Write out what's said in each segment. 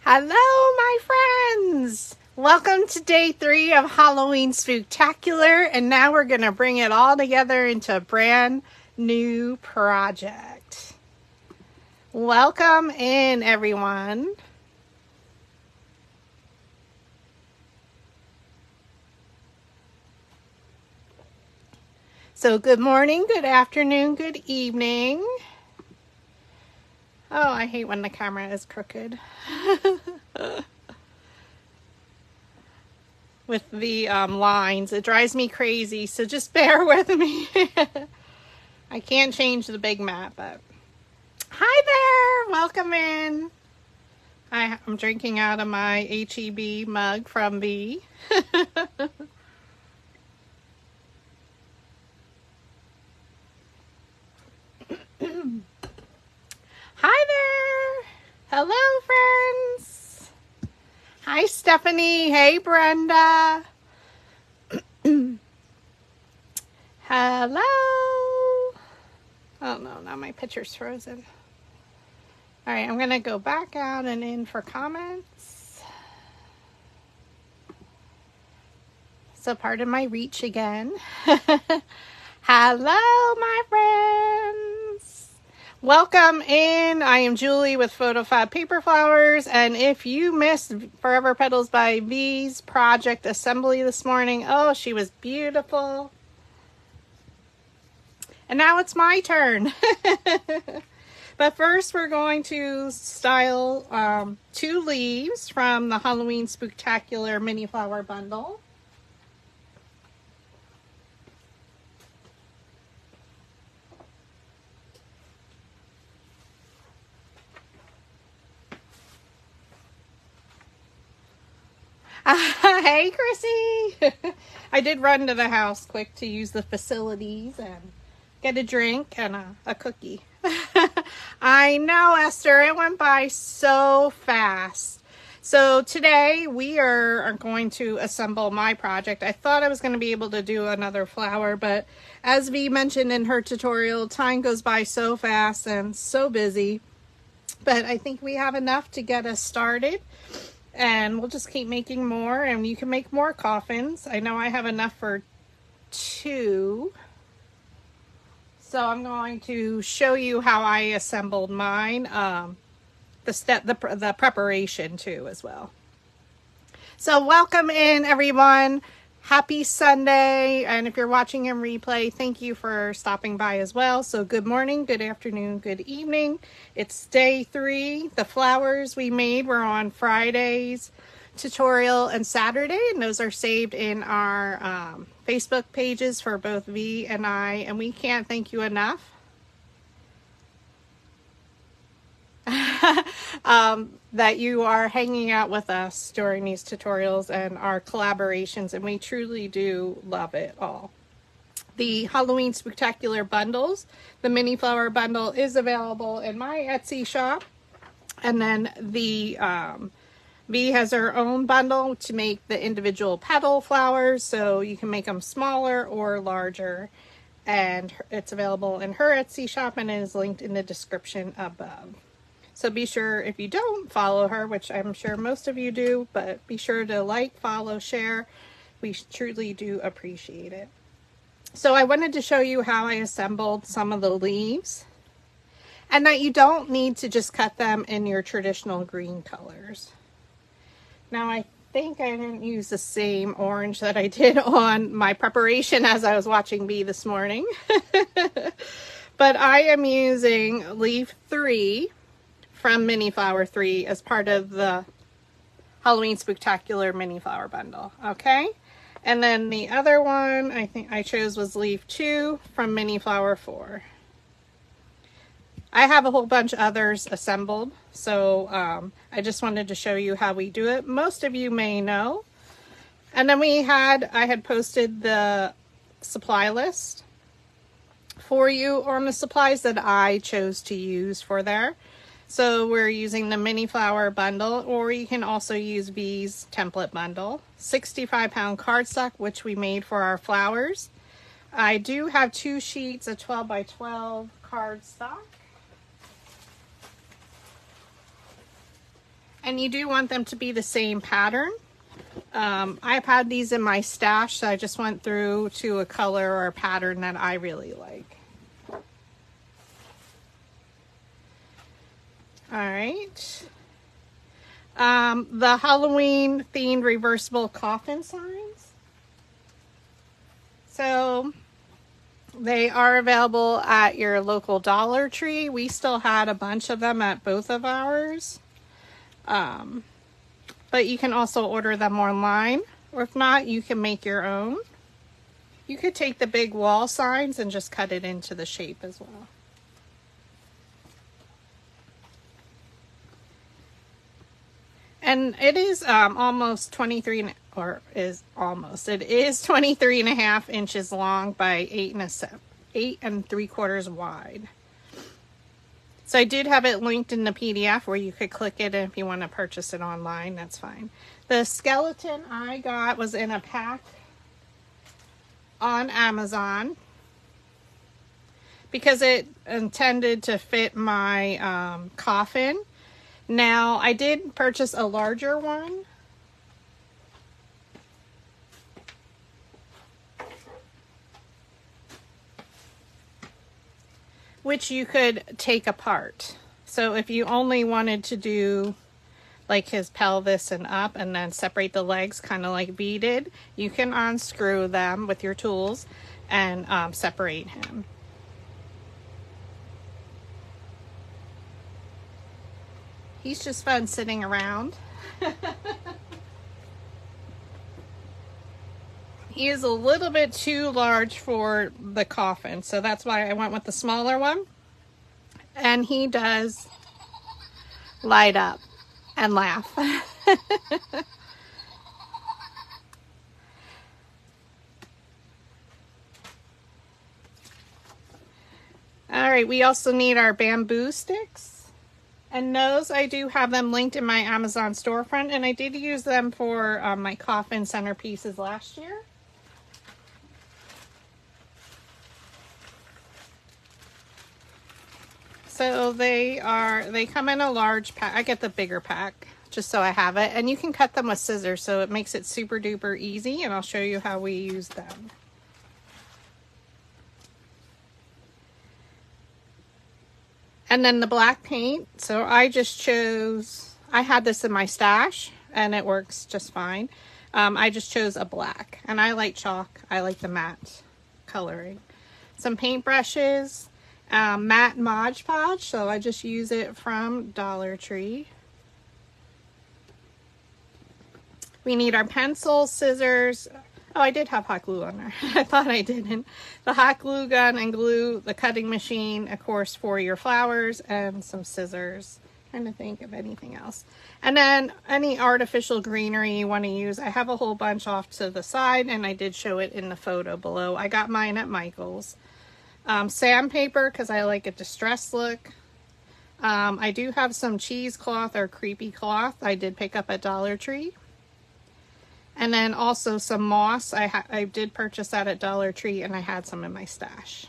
Hello, my friends! Welcome to day 3 of Halloween Spooktacular, and now we're going to bring it all together into a brand new project. Welcome in, everyone. So good morning, good afternoon, good evening. Oh, I hate when the camera is crooked. With the lines. It drives me crazy, so just bear with me. I can't change the big map, but hi there! Welcome in. I'm drinking out of my HEB mug from V. Hi there! Hello, friends! Hi, Stephanie. Hey, Brenda. Hello. Oh no, now my picture's frozen. All right, I'm gonna go back out and in for comments. So pardon my reach again. Hello, my friends. Welcome in. I am Julie with PhotoFabPaperFlowers, and if you missed Forever Petals by V's project assembly this morning, oh, she was beautiful. And now it's my turn. But first we're going to style 2 leaves from the Halloween Spooktacular mini flower bundle. Hey, Chrissy! I did run to the house quick to use the facilities and get a drink and a cookie. I know, Esther, it went by so fast. So today we are going to assemble my project. I thought I was going to be able to do another flower, but as V mentioned in her tutorial, time goes by so fast and so busy. But I think we have enough to get us started. And we'll just keep making more, and you can make more coffins. I know I have enough for 2. So I'm going to show you how I assembled mine, the preparation too as well. So welcome in, everyone. Happy Sunday, and if you're watching in replay, thank you for stopping by as well. So good morning, good afternoon, good evening. It's day 3. The flowers we made were on Friday's tutorial and Saturday, and those are saved in our Facebook pages for both V and I, and we can't thank you enough. That you are hanging out with us during these tutorials and our collaborations, and we truly do love it all. The Halloween Spooktacular bundles, the mini flower bundle is available in my Etsy shop, and then the V has her own bundle to make the individual petal flowers, so you can make them smaller or larger, and it's available in her Etsy shop and it is linked in the description above. So be sure, if you don't follow her, which I'm sure most of you do, but be sure to like, follow, share. We truly do appreciate it. So I wanted to show you how I assembled some of the leaves, and that you don't need to just cut them in your traditional green colors. Now I think I didn't use the same orange that I did on my preparation as I was watching B this morning. But I am using leaf 3 from Mini Flower 3 as part of the Halloween Spooktacular mini flower bundle. Okay, and then the other one I think I chose was leaf 2 from Mini Flower 4. I have a whole bunch of others assembled, so I just wanted to show you how we do it. Most of you may know. And then I had posted the supply list for you on the supplies that I chose to use for there. So we're using the mini flower bundle, or you can also use V's template bundle. 65-pound cardstock, which we made for our flowers. I do have 2 sheets of 12 by 12 cardstock. And you do want them to be the same pattern. I've had these in my stash, so I just went through to a color or a pattern that I really like. All right. The Halloween themed reversible coffin signs. So they are available at your local Dollar Tree. We still had a bunch of them at both of ours. But you can also order them online, or if not, you can make your own. You could take the big wall signs and just cut it into the shape as well. And it is almost 23, or is almost, it is 23.5 inches long by 8 3/4 wide. So I did have it linked in the PDF where you could click it, and if you want to purchase it online, that's fine. The skeleton I got was in a pack on Amazon because it intended to fit my coffin. Now, I did purchase a larger one. Which you could take apart. So if you only wanted to do like his pelvis and up and then separate the legs kind of like B did, you can unscrew them with your tools and separate him. He's just fun sitting around. He is a little bit too large for the coffin, so that's why I went with the smaller one. And he does light up and laugh. All right, we also need our bamboo sticks. And those, I do have them linked in my Amazon storefront, and I did use them for my coffin centerpieces last year. So they come in a large pack. I get the bigger pack just so I have it. And you can cut them with scissors, so it makes it super duper easy. And I'll show you how we use them. And then the black paint. So I just chose, I had this in my stash and it works just fine. I just chose a black, and I like chalk. I like the matte coloring. Some paint brushes. Matte Mod Podge, so I just use it from Dollar Tree. We need our pencils, scissors. Oh, I did have hot glue on there. I thought I didn't. The hot glue gun and glue, the cutting machine, of course, for your flowers, and some scissors. Trying to think of anything else. And then any artificial greenery you want to use. I have a whole bunch off to the side, and I did show it in the photo below. I got mine at Michael's. Sandpaper, because I like a distressed look. I do have some cheesecloth or creepy cloth I did pick up at Dollar Tree. And then also some moss. I did purchase that at Dollar Tree, and I had some in my stash.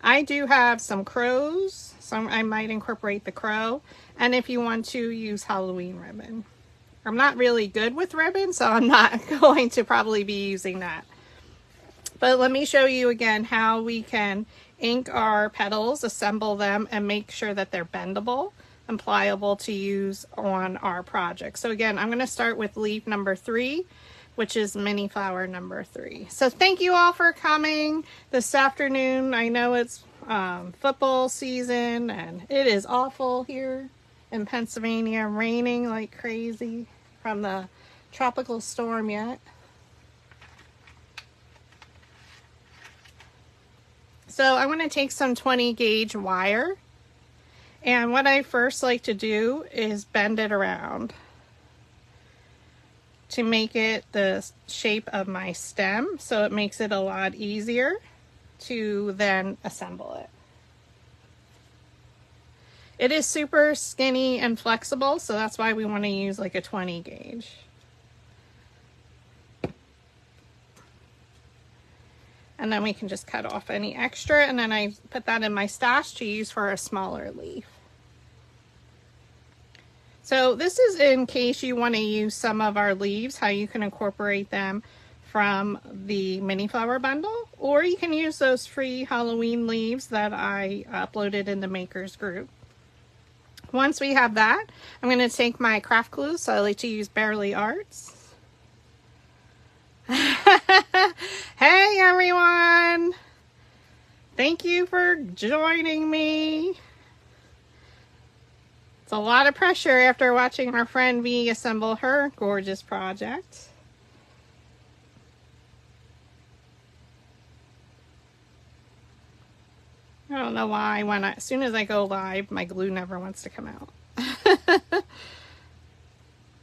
I do have some crows, so I might incorporate the crow. And if you want to, use Halloween ribbon. I'm not really good with ribbon, so I'm not going to probably be using that. But let me show you again how we can ink our petals, assemble them, and make sure that they're bendable and pliable to use on our project. So again, I'm going to start with leaf number 3, which is mini flower number 3. So thank you all for coming this afternoon. I know it's football season, and it is awful here in Pennsylvania, raining like crazy from the tropical storm yet. So I'm going to take some 20 gauge wire, and what I first like to do is bend it around to make it the shape of my stem, so it makes it a lot easier to then assemble it. It is super skinny and flexible, so that's why we want to use like a 20 gauge. And then we can just cut off any extra, and then I put that in my stash to use for a smaller leaf. So this is in case you want to use some of our leaves, how you can incorporate them from the mini flower bundle, or you can use those free Halloween leaves that I uploaded in the makers group. Once we have that, I'm going to take my craft glue, so I like to use Bearly Arts. Hey everyone! Thank you for joining me. It's a lot of pressure after watching our friend V assemble her gorgeous project. I don't know why as soon as I go live, my glue never wants to come out.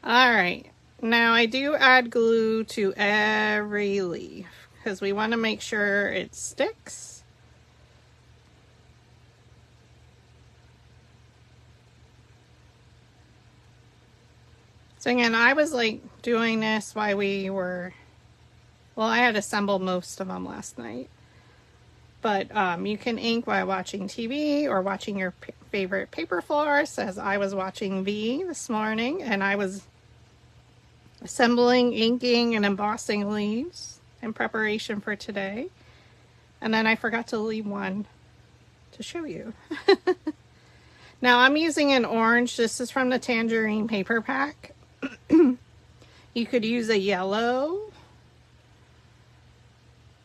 All right, now I do add glue to every leaf because we want to make sure it sticks. So again, I was like doing this while I had assembled most of them last night. But you can ink while watching TV or watching your favorite paper florist, as I was watching V this morning, and I was assembling, inking, and embossing leaves in preparation for today. And then I forgot to leave one to show you. Now I'm using an orange. This is from the Tangerine paper pack. You could use a yellow.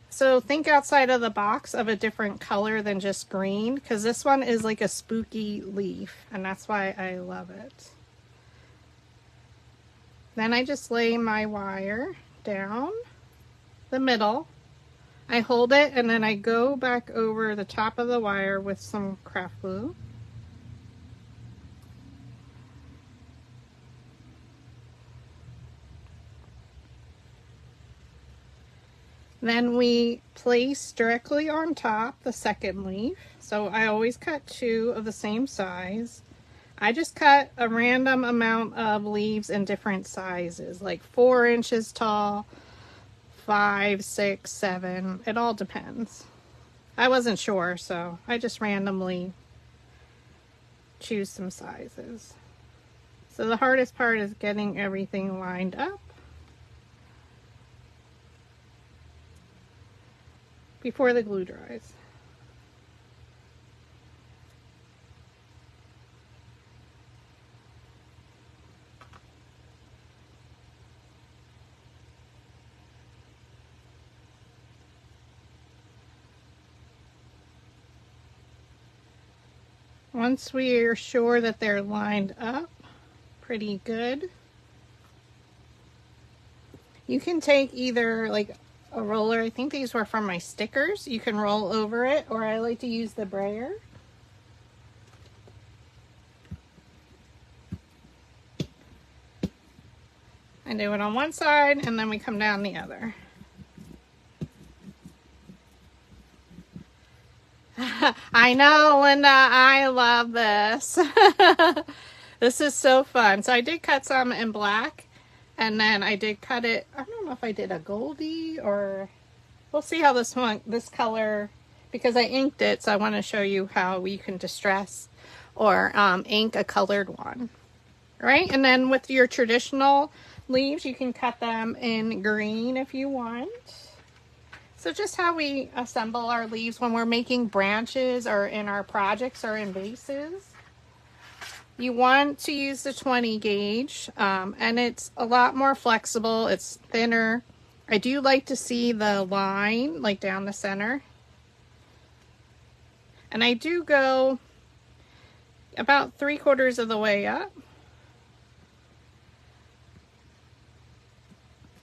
So think outside of the box of a different color than just green, because this one is like a spooky leaf, and that's why I love it. Then I just lay my wire down the middle. I hold it, and then I go back over the top of the wire with some craft glue. Then we place directly on top the second leaf. So I always cut 2 of the same size. I just cut a random amount of leaves in different sizes, like 4 inches tall, 5, 6, 7. It all depends. I wasn't sure, so I just randomly choose some sizes. So the hardest part is getting everything lined up before the glue dries. Once we are sure that they're lined up pretty good, you can take either like a roller. I think these were from my stickers. You can roll over it, or I like to use the brayer. I do it on one side and then we come down the other. I know, Linda, I love this. This is so fun. So I did cut some in black, and then I did cut it, I don't know if I did a goldie, or we'll see how this color, because I inked it, so I want to show you how you can distress or ink a colored one. Right? And then with your traditional leaves, you can cut them in green if you want. So just how we assemble our leaves when we're making branches or in our projects or in vases. You want to use the 20 gauge, and it's a lot more flexible. It's thinner. I do like to see the line like down the center. And I do go about 3/4 of the way up.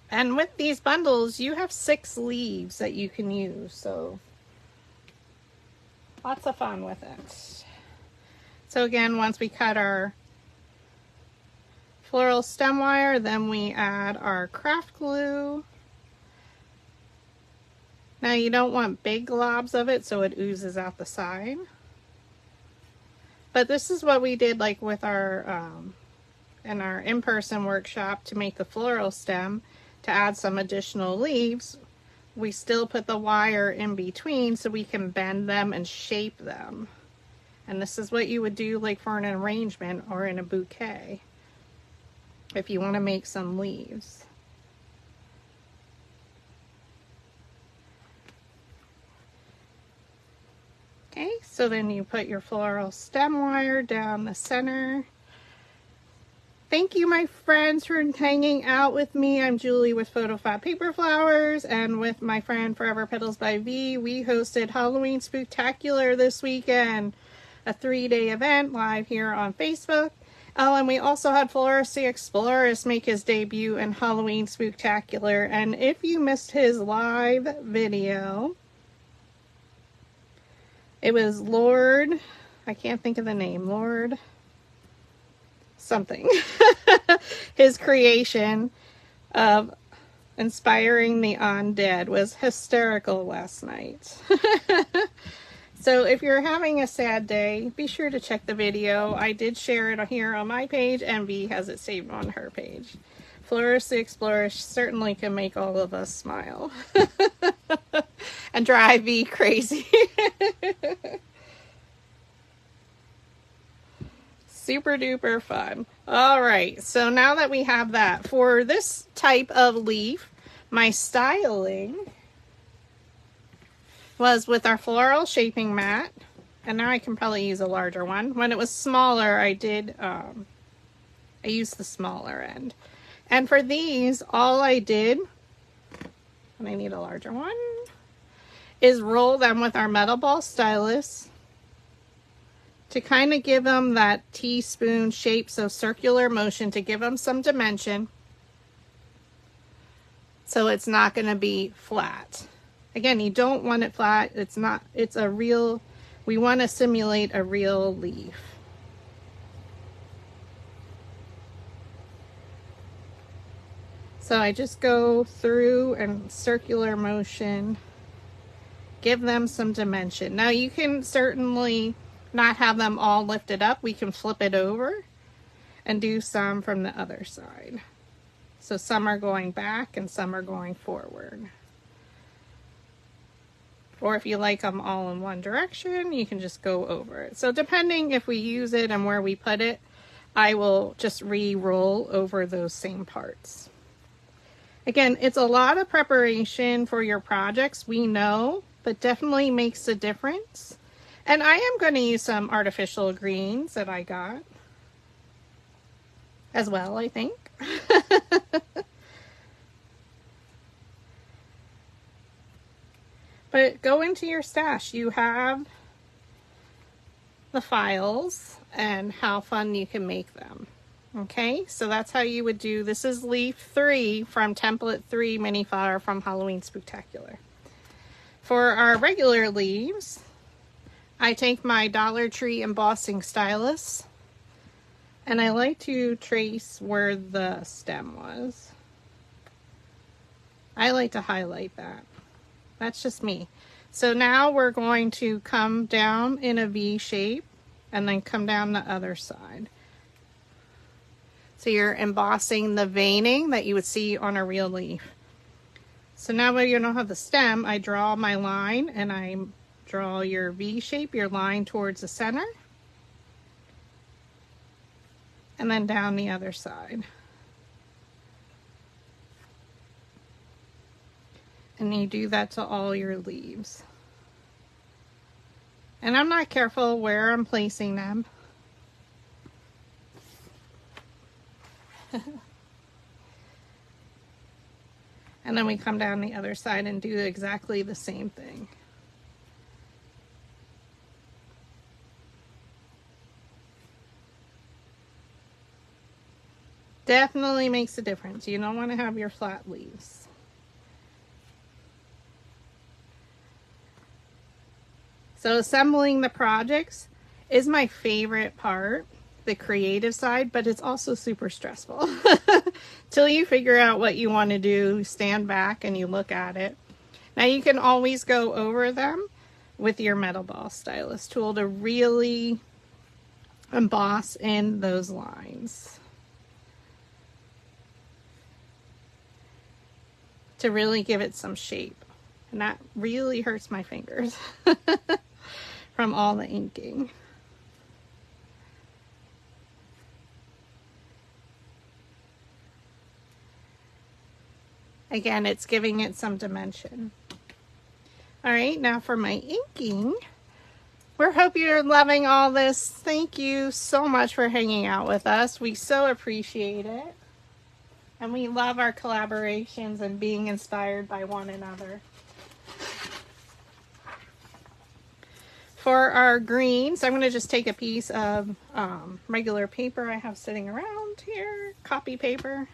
And with these bundles, you have 6 leaves that you can use, so lots of fun with it. So again, once we cut our floral stem wire, then we add our craft glue. Now you don't want big globs of it so it oozes out the side. But this is what we did like with our in our in-person workshop to make the floral stem. To add some additional leaves, we still put the wire in between so we can bend them and shape them. And this is what you would do like for an arrangement or in a bouquet. if you want to make some leaves. Okay, so then you put your floral stem wire down the center. Thank you, my friends, for hanging out with me. I'm Julie with PhotoFabPaperFlowers, and with my friend Forever Petals by V, we hosted Halloween Spooktacular this weekend, a 3-day event live here on Facebook. Oh, and we also had Florist the Explorist make his debut in Halloween Spooktacular, and if you missed his live video, it was Lord, I can't think of the name, Lord something. His creation of inspiring the undead was hysterical last night. So if you're having a sad day, be sure to check the video. I did share it here on my page, and V has it saved on her page. Florist the Explorer certainly can make all of us smile and drive V crazy. Super duper fun. All right, so now that we have that, for this type of leaf, my styling was with our floral shaping mat, and now I can probably use a larger one. When it was smaller, I used the smaller end. And for these, all I did, and I need a larger one, is roll them with our metal ball stylus to kind of give them that teaspoon shape, so circular motion to give them some dimension, so it's not going to be flat. Again, you don't want it flat. It's a real, we want to simulate a real leaf. So I just go through and circular motion, give them some dimension. Now you can certainly not have them all lifted up. We can flip it over and do some from the other side. So some are going back and some are going forward. Or if you like them all in one direction, you can just go over it. So depending if we use it and where we put it, I will just re-roll over those same parts. Again, it's a lot of preparation for your projects, we know, but definitely makes a difference. And I am going to use some artificial greens that I got as well, I think. But go into your stash. You have the files and how fun you can make them. Okay, so that's how you would do. This is leaf 3 from template 3 mini flower from Halloween Spooktacular. For our regular leaves, I take my Dollar Tree embossing stylus, and I like to trace where the stem was. I like to highlight that. That's just me. So now we're going to come down in a V shape and then come down the other side. So you're embossing the veining that you would see on a real leaf. So now when you don't have the stem, I draw my line and I draw your V shape, your line towards the center, and then down the other side. And you do that to all your leaves. And I'm not careful where I'm placing them. And then we come down the other side and do exactly the same thing. Definitely makes a difference. You don't want to have your flat leaves. So assembling the projects is my favorite part, the creative side, but it's also super stressful. Till you figure out what you want to do, stand back and you look at it. Now you can always go over them with your metal ball stylus tool to really emboss in those lines. To really give it some shape. And that really hurts my fingers from all the inking. Again, it's giving it some dimension. All right, now for my inking. We hope you're loving all this. Thank you so much for hanging out with us. We so appreciate it. And we love our collaborations and being inspired by one another. For our greens, I'm going to just take a piece of regular paper I have sitting around here, copy paper.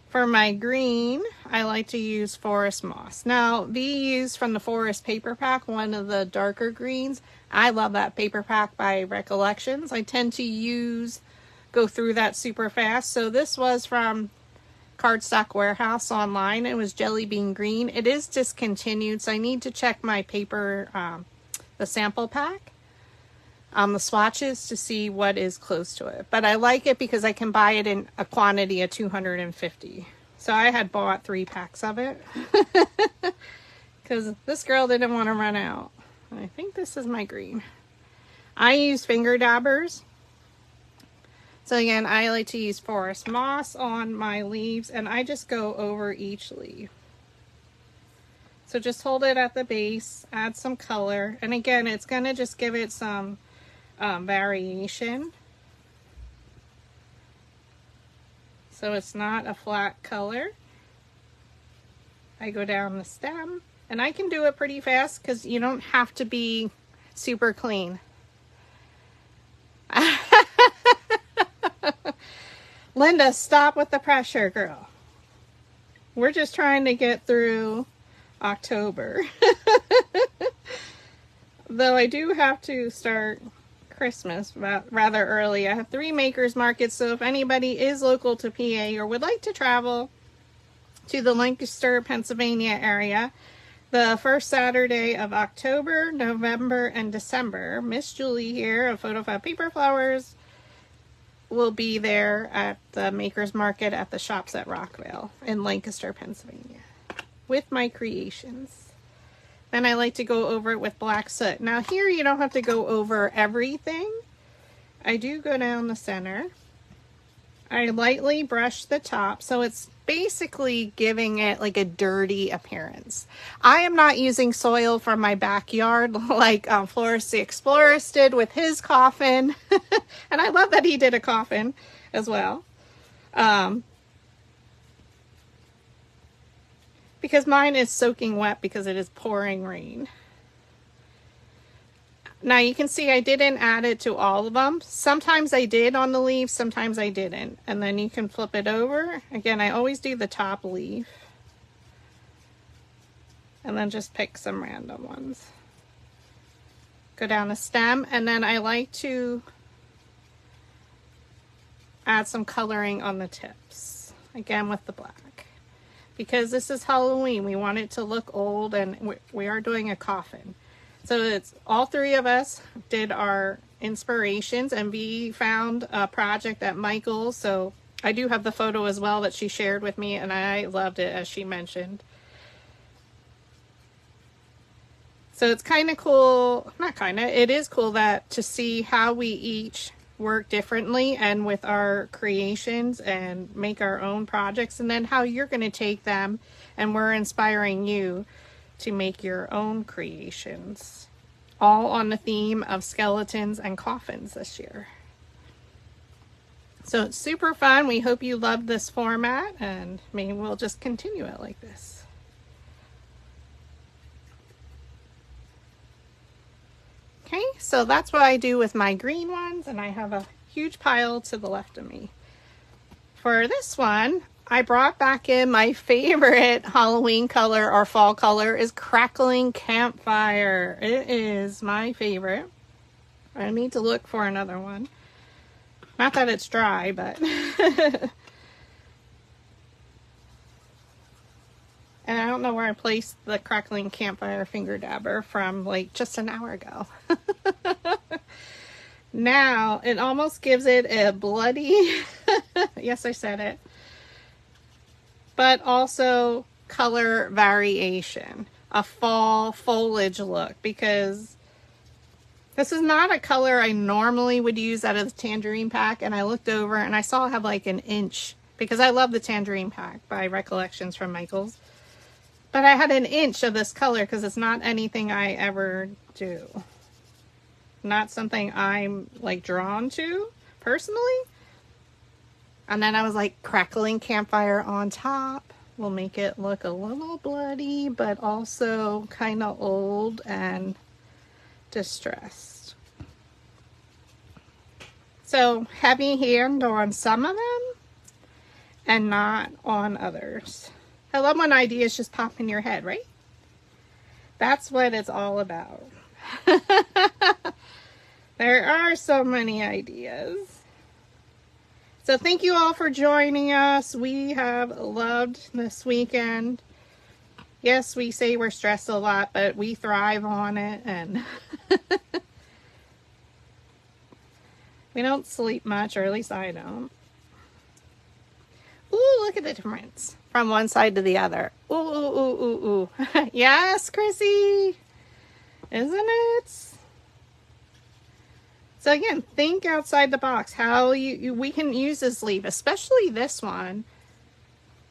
For my green, I like to use forest moss. Now, these from the Forest Paper Pack, one of the darker greens. I love that paper pack by Recollections. I tend to go through that super fast. So this was from Cardstock Warehouse online. It was Jelly Bean Green. It is discontinued, so I need to check my paper, the sample pack, the swatches to see what is close to it. But I like it because I can buy it in a quantity of 250. So I had bought 3 packs of it because this girl didn't want to run out. I think this is my green. I use finger dabbers. So again, I like to use forest moss on my leaves, and I just go over each leaf. So just hold it at the base, add some color, and again, it's going to just give it some variation. So it's not a flat color. I go down the stem, and I can do it pretty fast because you don't have to be super clean. Linda, stop with the pressure, girl. We're just trying to get through October. Though I do have to start Christmas rather early. I have 3 makers markets, so if anybody is local to PA or would like to travel to the Lancaster, Pennsylvania area, the first Saturday of October, November, and December, Miss Julie here of PhotoFabPaperFlowers will be there at the Makers Market at the Shops at Rockville in Lancaster, Pennsylvania with my creations. Then I like to go over it with black soot. Now here you don't have to go over everything. I do go down the center. I lightly brush the top, so it's basically giving it like a dirty appearance. I am not using soil from my backyard like Florist the Explorist did with his coffin. And I love that he did a coffin as well. Because mine is soaking wet because it is pouring rain. Now you can see I didn't add it to all of them. Sometimes I did on the leaves, sometimes I didn't. And then you can flip it over. Again, I always do the top leaf. And then just pick some random ones. Go down the stem, and then I like to add some coloring on the tips. Again with the black. Because this is Halloween, we want it to look old, and we are doing a coffin. So it's all 3 of us did our inspirations, and we found a project at Michael's. So I do have the photo as well that she shared with me, and I loved it, as she mentioned. So it's kind of cool, not kind of, it is cool that to see how we each work differently and with our creations and make our own projects, and then how you're going to take them, and we're inspiring you to make your own creations, all on the theme of skeletons and coffins this year. So it's super fun. We hope you love this format, and maybe we'll just continue it like this. Okay, so that's what I do with my green ones, and I have a huge pile to the left of me. For this one, I brought back in my favorite Halloween color or fall color is Crackling Campfire. It is my favorite. I need to look for another one. Not that it's dry, but... And I don't know where I placed the Crackling Campfire finger dabber from like just an hour ago. Now, it almost gives it a bloody... Yes, I said it. But also color variation, a fall foliage look, because this is not a color I normally would use out of the tangerine pack, and I looked over and I saw I have like an inch because I love the Tangerine Pack by Recollections from Michaels. But I had an inch of this color because it's not anything I ever do. Not something I'm like drawn to personally. And then I was like, crackling campfire on top will make it look a little bloody, but also kind of old and distressed. So heavy hand on some of them and not on others. I love when ideas just pop in your head, right? That's what it's all about. There are so many ideas. So thank you all for joining us. We have loved this weekend. Yes, we say we're stressed a lot, but we thrive on it, and we don't sleep much, or at least I don't. Ooh, look at the difference from one side to the other. Ooh, ooh, ooh, ooh, ooh. Yes, Chrissy. Isn't it? So again, think outside the box. How we can use this leaf, especially this one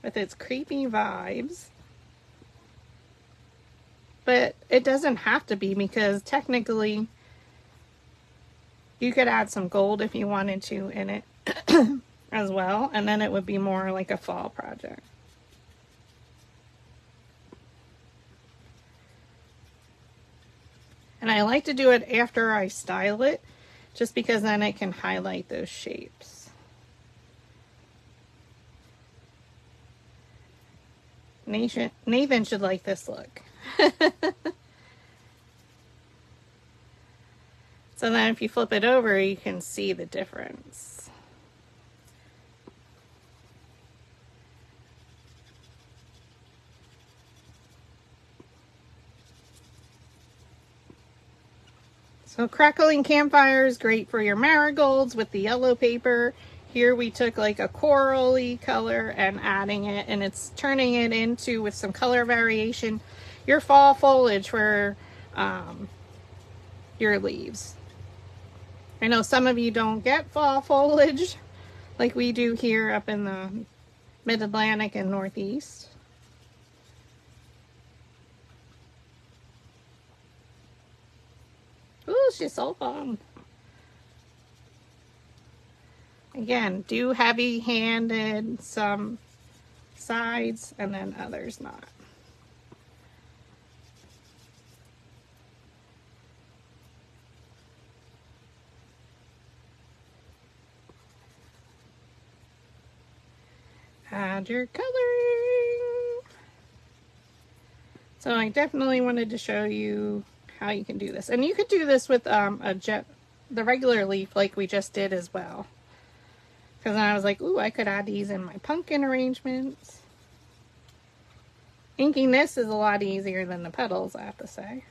with its creepy vibes. But it doesn't have to be, because technically you could add some gold if you wanted to in it as well, and then it would be more like a fall project. And I like to do it after I style it, just because then I can highlight those shapes. Nathan should like this look. So then if you flip it over, you can see the difference. So crackling campfire is great for your marigolds with the yellow paper. Here we took like a corally color and adding it, and it's turning it into, with some color variation, your fall foliage for your leaves. I know some of you don't get fall foliage like we do here up in the Mid-Atlantic and Northeast. Ooh, she's so fun. Again, do heavy-handed some sides and then others not. Add your coloring. So I definitely wanted to show you how you can do this. And you could do this with the regular leaf like we just did as well. Because then I was like, ooh, I could add these in my pumpkin arrangements. Inking this is a lot easier than the petals, I have to say.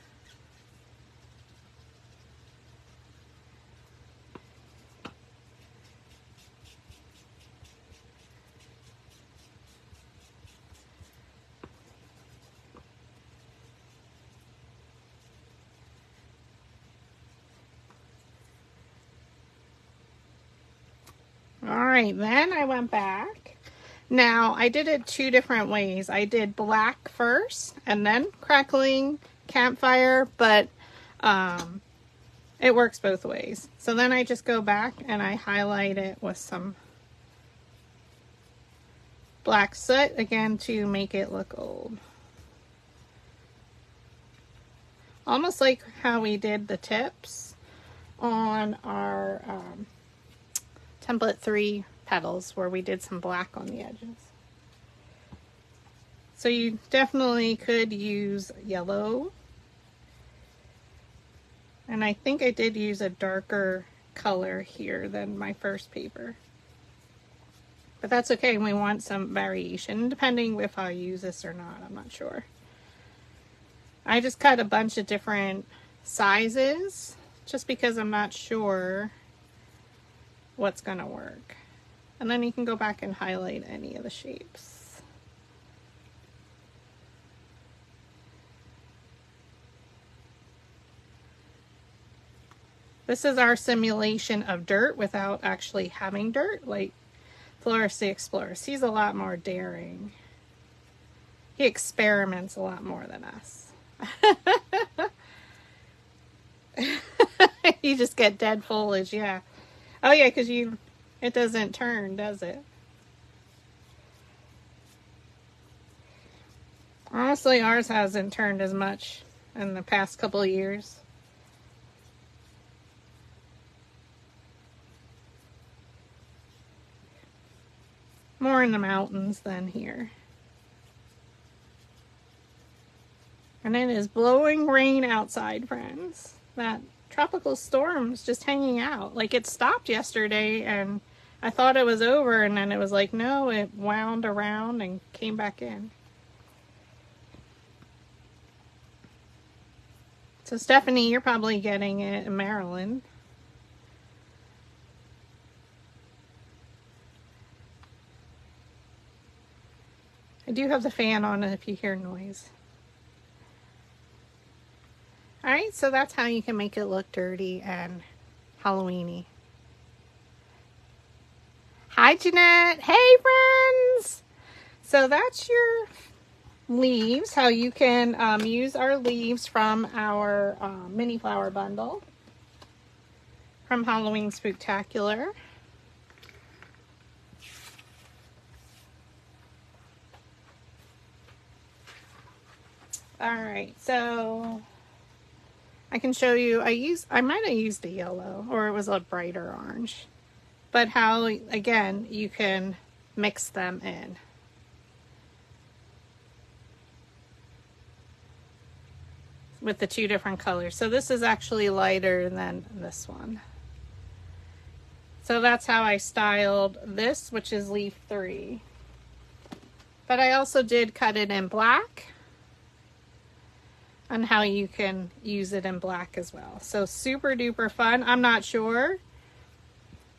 Alright, then I went back. Now, I did it two different ways. I did black first, and then crackling campfire, but it works both ways. So then I just go back and I highlight it with some black soot, again, to make it look old. Almost like how we did the tips on our template 3 petals, where we did some black on the edges. So you definitely could use yellow, and I think I did use a darker color here than my first paper, but that's okay. We want some variation depending if I use this or not. I'm not sure. I just cut a bunch of different sizes just because I'm not sure what's gonna work. And then you can go back and highlight any of the shapes. This is our simulation of dirt without actually having dirt. Like Florist the Explorer. He's a lot more daring. He experiments a lot more than us. You just get dead foliage, yeah. Oh yeah, because it doesn't turn, does it? Honestly, ours hasn't turned as much in the past couple of years. More in the mountains than here. And it is blowing rain outside, friends. That tropical storm's just hanging out. Like, it stopped yesterday and I thought it was over, and then it was like, no, it wound around and came back in. So Stephanie, you're probably getting it in Maryland. I do have the fan on if you hear noise. Alright, so that's how you can make it look dirty and Halloween-y. Hi Jeanette! Hey friends! So that's your leaves, how you can use our leaves from our mini flower bundle from Halloween Spooktacular. Alright, so I can show you, I might have used a yellow, or it was a brighter orange, but how, again, you can mix them in. With the two different colors. So this is actually lighter than this one. So that's how I styled this, which is leaf 3. But I also did cut it in black, on how you can use it in black as well. So super duper fun. I'm not sure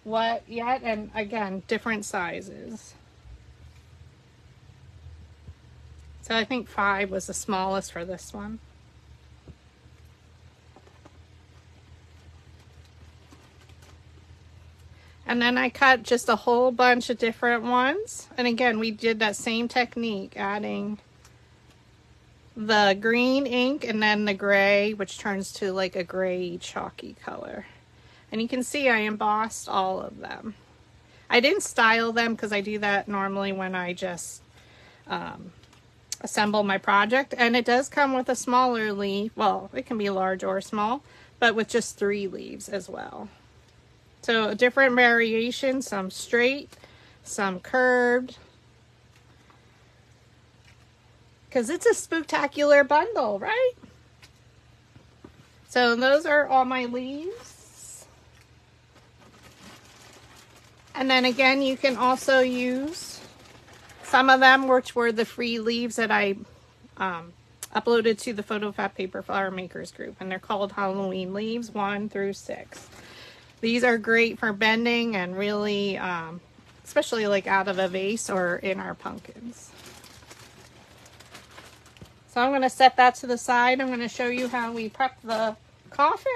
what yet, and again, different sizes. So I think 5 was the smallest for this one. And then I cut just a whole bunch of different ones. And again, we did that same technique, adding the green ink and then the gray, which turns to like a gray chalky color. And you can see I embossed all of them. I didn't style them because I do that normally when I just assemble my project. And it does come with a smaller leaf. Well, it can be large or small, but with just 3 leaves as well. So different variations, some straight, some curved. Because it's a spooktacular bundle, right? So those are all my leaves. And then again, you can also use some of them, which were the free leaves that I uploaded to the PhotoFabPaperFlower Makers group. And they're called Halloween leaves 1 through 6. These are great for bending and really, especially like out of a vase or in our pumpkins. So I'm going to set that to the side. I'm going to show you how we prep the coffin.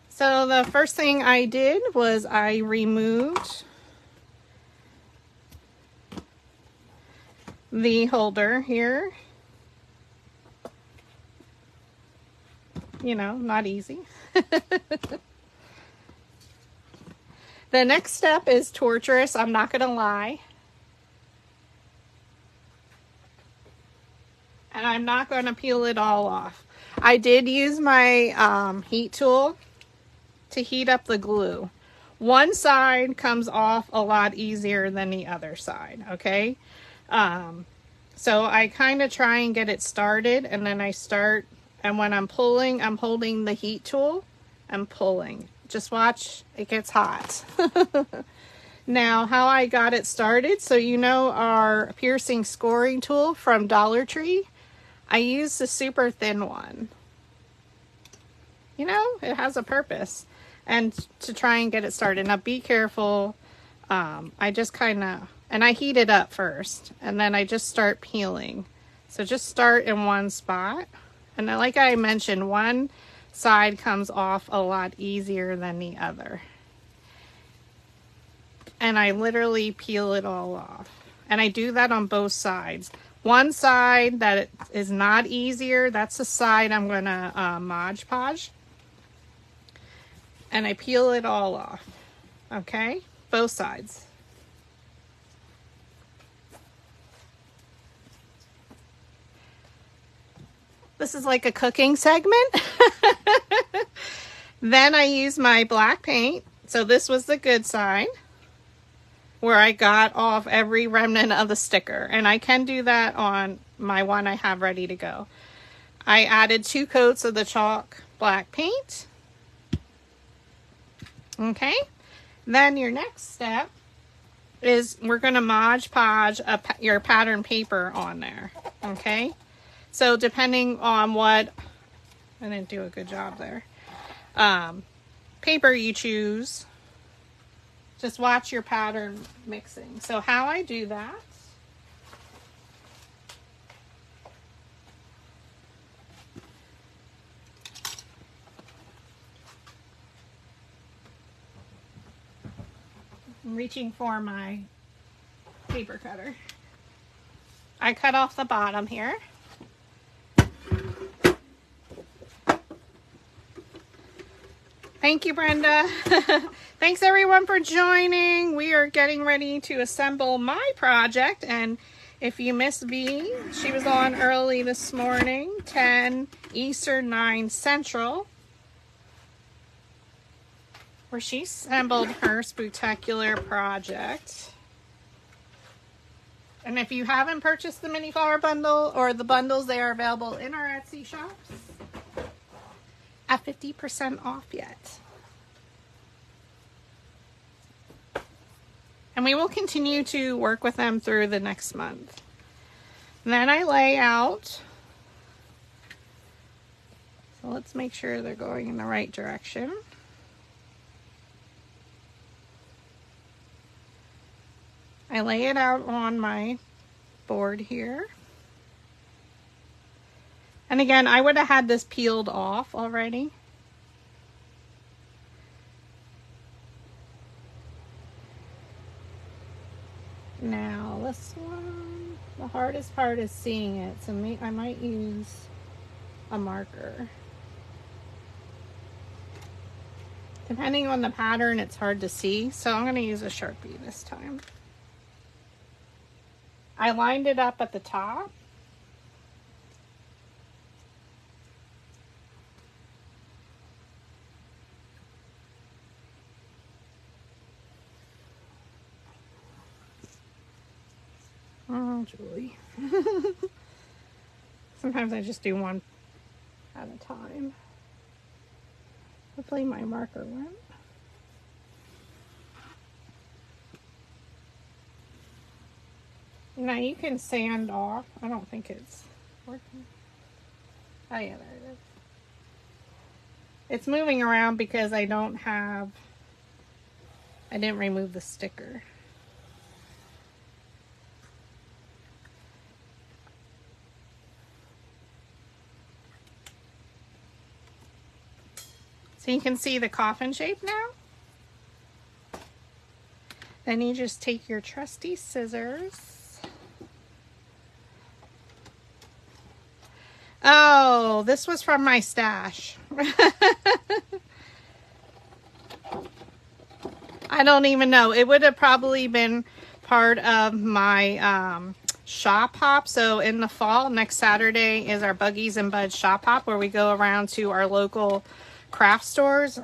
So the first thing I did was I removed the holder here. You know, not easy. The next step is torturous, I'm not going to lie. And I'm not going to peel it all off. I did use my heat tool to heat up the glue. One side comes off a lot easier than the other side, okay? So I kind of try and get it started, and then I start, and when I'm pulling, I'm holding the heat tool and pulling. Just watch, it gets hot. Now, how I got it started, so you know our piercing scoring tool from Dollar Tree, I used the super thin one. You know, it has a purpose. And to try and get it started. Now be careful. I just kind of, and I heat it up first, and then I just start peeling. So just start in one spot. And then, like I mentioned, one side comes off a lot easier than the other. And I literally peel it all off. And I do that on both sides. One side that is not easier, that's the side I'm gonna Mod Podge. And I peel it all off, okay? Both sides. This is like a cooking segment. Then I use my black paint. So this was the good side, where I got off every remnant of the sticker. And I can do that on my one I have ready to go. I added 2 coats of the chalk black paint. Okay. Then your next step is we're going to Mod Podge your pattern paper on there. Okay. So depending on what, I didn't do a good job there, paper you choose, just watch your pattern mixing. So how I do that, I'm reaching for my paper cutter. I cut off the bottom here. Thank you, Brenda. Thanks everyone for joining. We are getting ready to assemble my project. And if you missed V, she was on early this morning, 10 Eastern, 9 Central, where she assembled her Spooktacular project. And if you haven't purchased the mini flower bundle or the bundles, they are available in our Etsy shops at 50% off yet. And we will continue to work with them through the next month. And then I lay out. So let's make sure they're going in the right direction. I lay it out on my board here. And again, I would have had this peeled off already. Now this one, the hardest part is seeing it, so I might use a marker. Depending on the pattern, it's hard to see, so I'm going to use a Sharpie this time. I lined it up at the top. Oh, Julie. Sometimes I just do one at a time. Hopefully my marker went. Now you can sand off. I don't think it's working. Oh yeah, there it is. It's moving around because I didn't remove the sticker. So you can see the coffin shape now. Then you just take your trusty scissors. Oh, this was from my stash. I don't even know. It would have probably been part of my shop hop. So in the fall, next Saturday is our Buggies and Buds shop hop, where we go around to our local craft stores,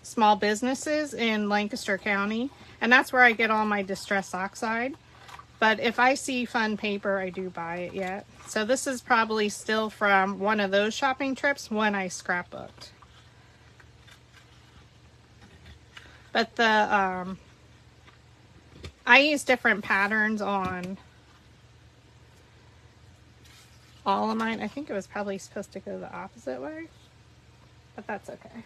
small businesses in Lancaster County, and that's where I get all my distress oxide. But if I see fun paper, I do buy it yet. So this is probably still from one of those shopping trips when I scrapbooked. But the I use different patterns on all of mine. I think it was probably supposed to go the opposite way, but that's okay.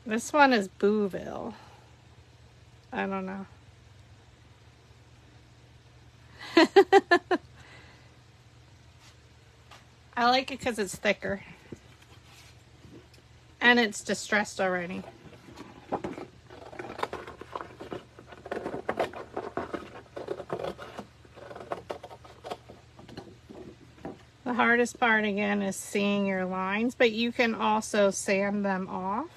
This one is Booville. I don't know. I like it because it's thicker. And it's distressed already. The hardest part again is seeing your lines, but you can also sand them off,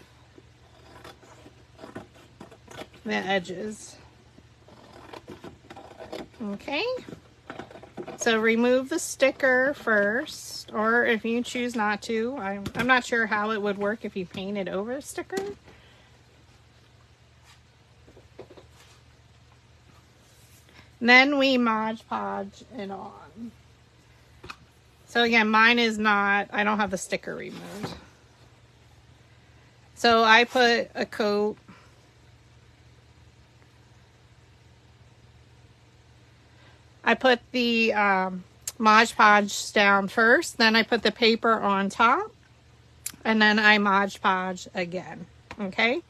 the edges. Okay, so remove the sticker first, or if you choose not to, I'm not sure how it would work if you painted over a sticker. Then we Mod Podge it on. So again, mine is not, I don't have the sticker removed. So I put a coat. I put the Mod Podge down first, then I put the paper on top, and then I Mod Podge again, okay?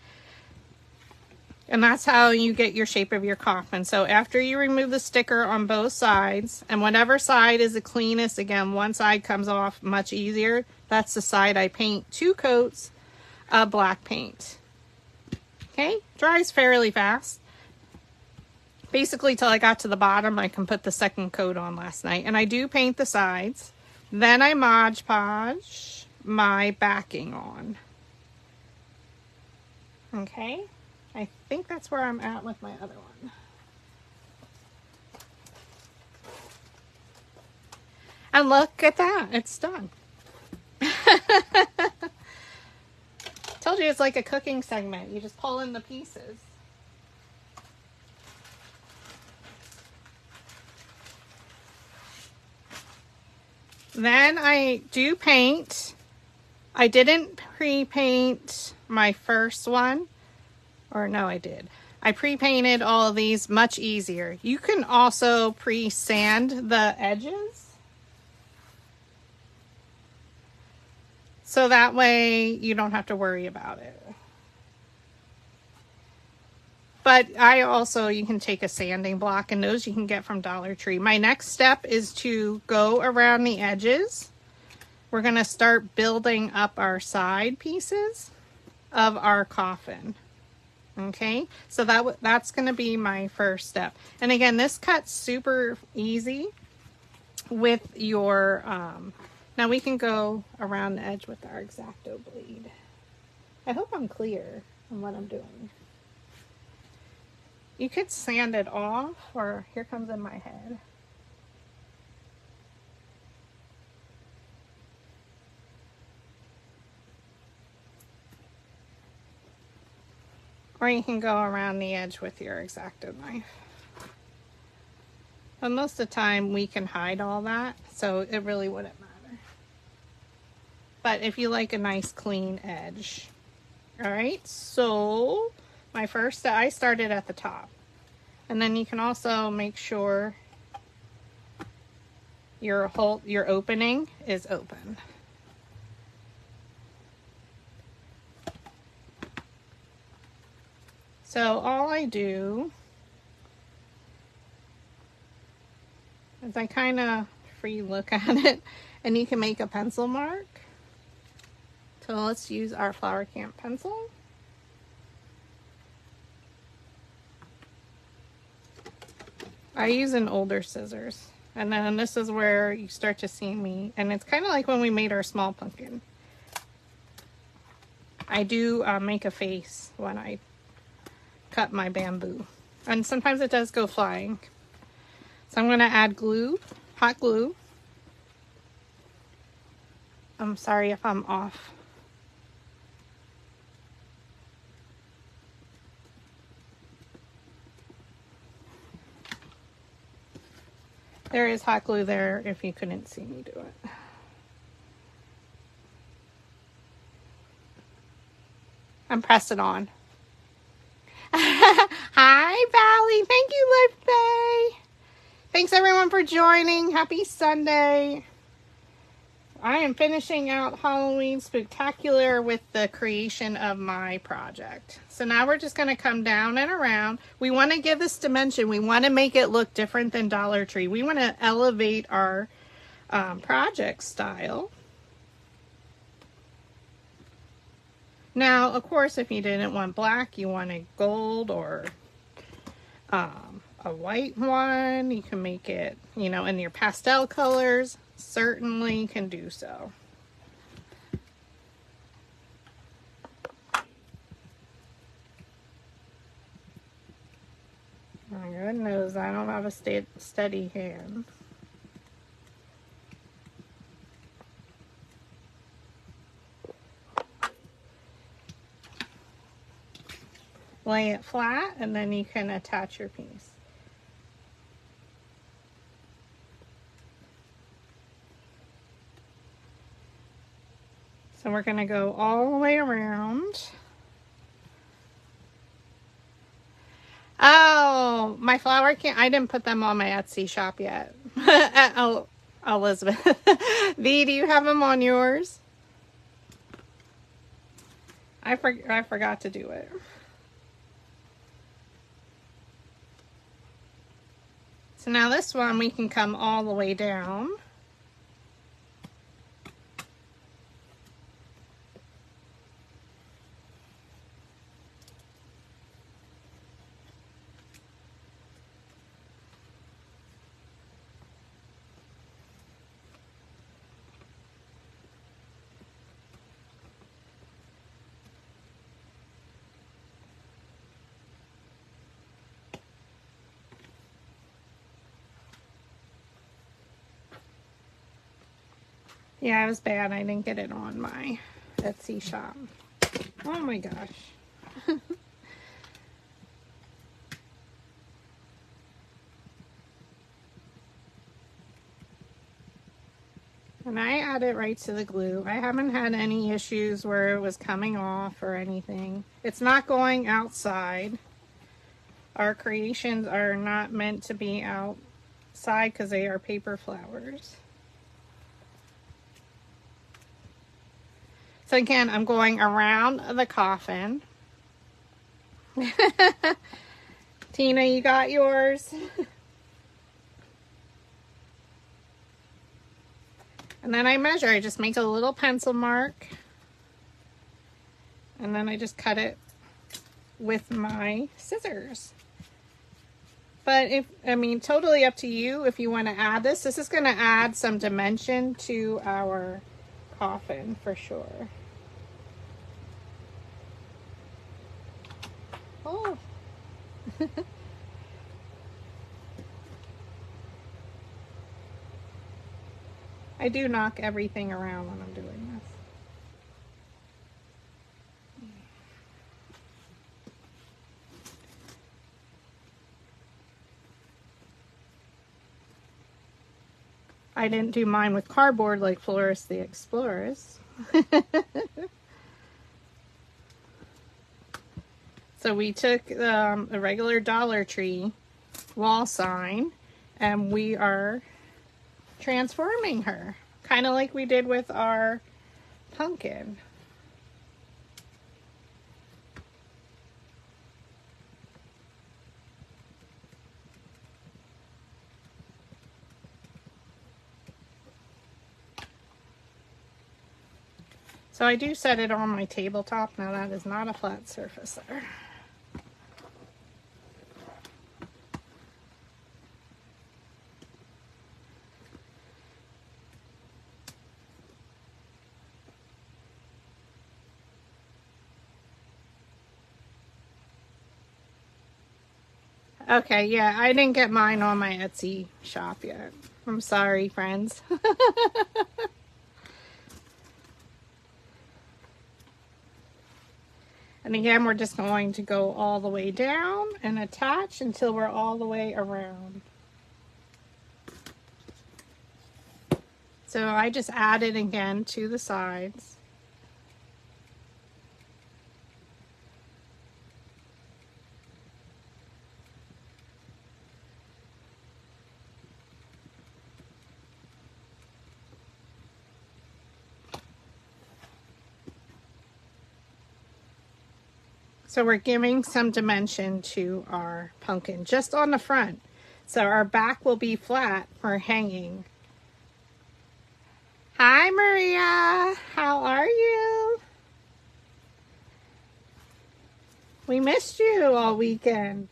And that's how you get your shape of your coffin. So after you remove the sticker on both sides, and whatever side is the cleanest, again, one side comes off much easier, that's the side I paint 2 coats of black paint. Okay, dries fairly fast. Basically till I got to the bottom, I can put the second coat on last night. And I do paint the sides. Then I Mod Podge my backing on. Okay. I think that's where I'm at with my other one. And look at that, it's done. Told you it's like a cooking segment. You just pull in the pieces. Then I do paint. I didn't pre-paint my first one. Or no, I did. I pre-painted all of these much easier. You can also pre-sand the edges. So that way you don't have to worry about it. But you can take a sanding block, and those you can get from Dollar Tree. My next step is to go around the edges. We're going to start building up our side pieces of our coffin. Okay, so that's going to be my first step. And again, this cuts super easy with your, now we can go around the edge with our X-Acto blade. I hope I'm clear on what I'm doing. You could sand it off, or here comes in my head. Or you can go around the edge with your X-Acto knife. But most of the time we can hide all that, so it really wouldn't matter. But if you like a nice clean edge. Alright, so my first, I started at the top. And then you can also make sure your opening is open. So all I do is I kind of free look at it, and you can make a pencil mark. So let's use our Flower Camp pencil. I use an older scissors, and then this is where you start to see me, and it's kind of like when we made our small pumpkin. I do make a face when I cut my bamboo, and sometimes it does go flying. So I'm going to add glue, hot glue. I'm sorry if I'm off. There is hot glue there if you couldn't see me do it. I'm pressing on. Hi, Valley. Thank you, Lift Bay. Thanks, everyone, for joining. Happy Sunday. I am finishing out Halloween Spooktacular with the creation of my project. So now we're just going to come down and around. We want to give this dimension. We want to make it look different than Dollar Tree. We want to elevate our project style. Now, of course, if you didn't want black, you wanted gold or a white one, you can make it, you know, in your pastel colors. Certainly can do so. My goodness, I don't have a steady hand. Lay it flat and then you can attach your piece. So we're going to go all the way around. Oh, my flower can I didn't put them on my Etsy shop yet. Oh, Elizabeth. V, do you have them on yours? I forgot to do it. So now this one we can come all the way down. Yeah, it was bad. I didn't get it on my Etsy shop. Oh my gosh. And I add it right to the glue. I haven't had any issues where it was coming off or anything. It's not going outside. Our creations are not meant to be outside because they are paper flowers. So again, I'm going around the coffin. Tina, you got yours? And then I measure. I just make a little pencil mark. And then I just cut it with my scissors. But totally up to you if you want to add this. This is going to add some dimension to our coffin for sure. Oh. I do knock everything around when I'm doing this. I didn't do mine with cardboard like Florist the Explorers. So we took a regular Dollar Tree wall sign and we are transforming her, kind of like we did with our pumpkin. So I do set it on my tabletop. Now that is not a flat surface there. Okay, yeah, I didn't get mine on my Etsy shop yet. I'm sorry, friends. And again, we're just going to go all the way down and attach until we're all the way around. So I just added again to the sides. So we're giving some dimension to our pumpkin just on the front. So our back will be flat for hanging. Hi, Maria. How are you? We missed you all weekend.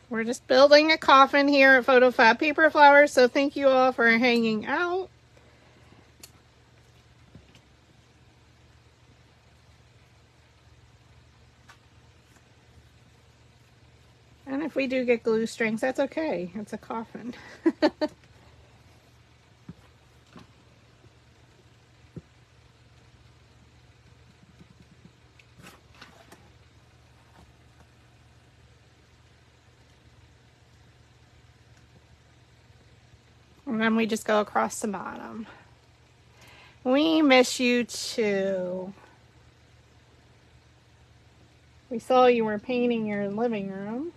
We're just building a coffin here at PhotoFabPaperFlowers, so thank you all for hanging out. And if we do get glue strings, that's okay. It's a coffin. And then we just go across the bottom. We miss you too. We saw you were painting your living room.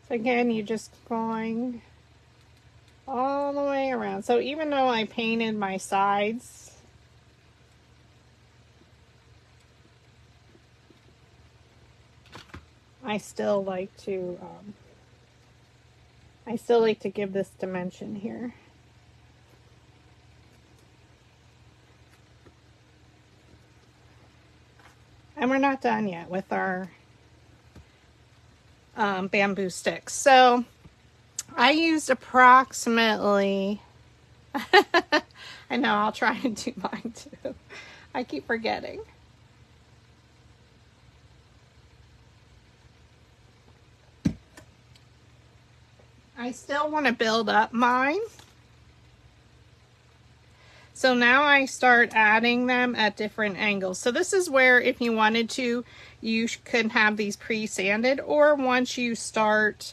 So again, you're just going all the way around. So even though I painted my sides, I still like to give this dimension here. And we're not done yet with our bamboo sticks. So I used approximately, I know, I'll try and do mine too. I keep forgetting. I still want to build up mine. So now I start adding them at different angles. So this is where, if you wanted to, you could have these pre-sanded, or once you start,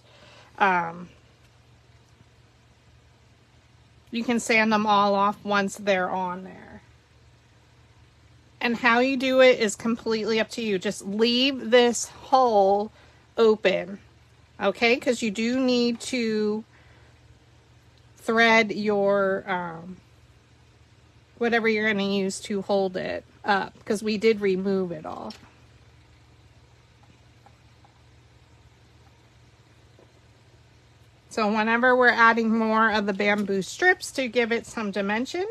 you can sand them all off once they're on there. And how you do it is completely up to you. Just leave this hole open, okay? Because you do need to thread your whatever you're going to use to hold it up, because we did remove it all. So whenever we're adding more of the bamboo strips to give it some dimension,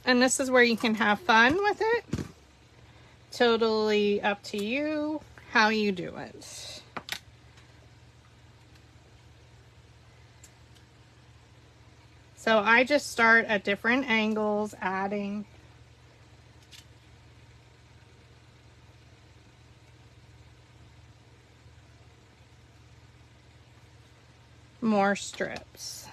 and this is where you can have fun with it. Totally up to you how you do it. So I just start at different angles, adding more strips.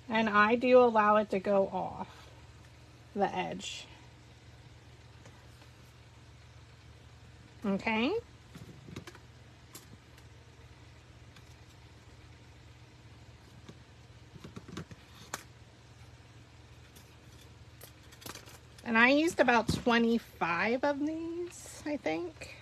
And I do allow it to go off the edge. Okay? And I used about 25 of these, I think.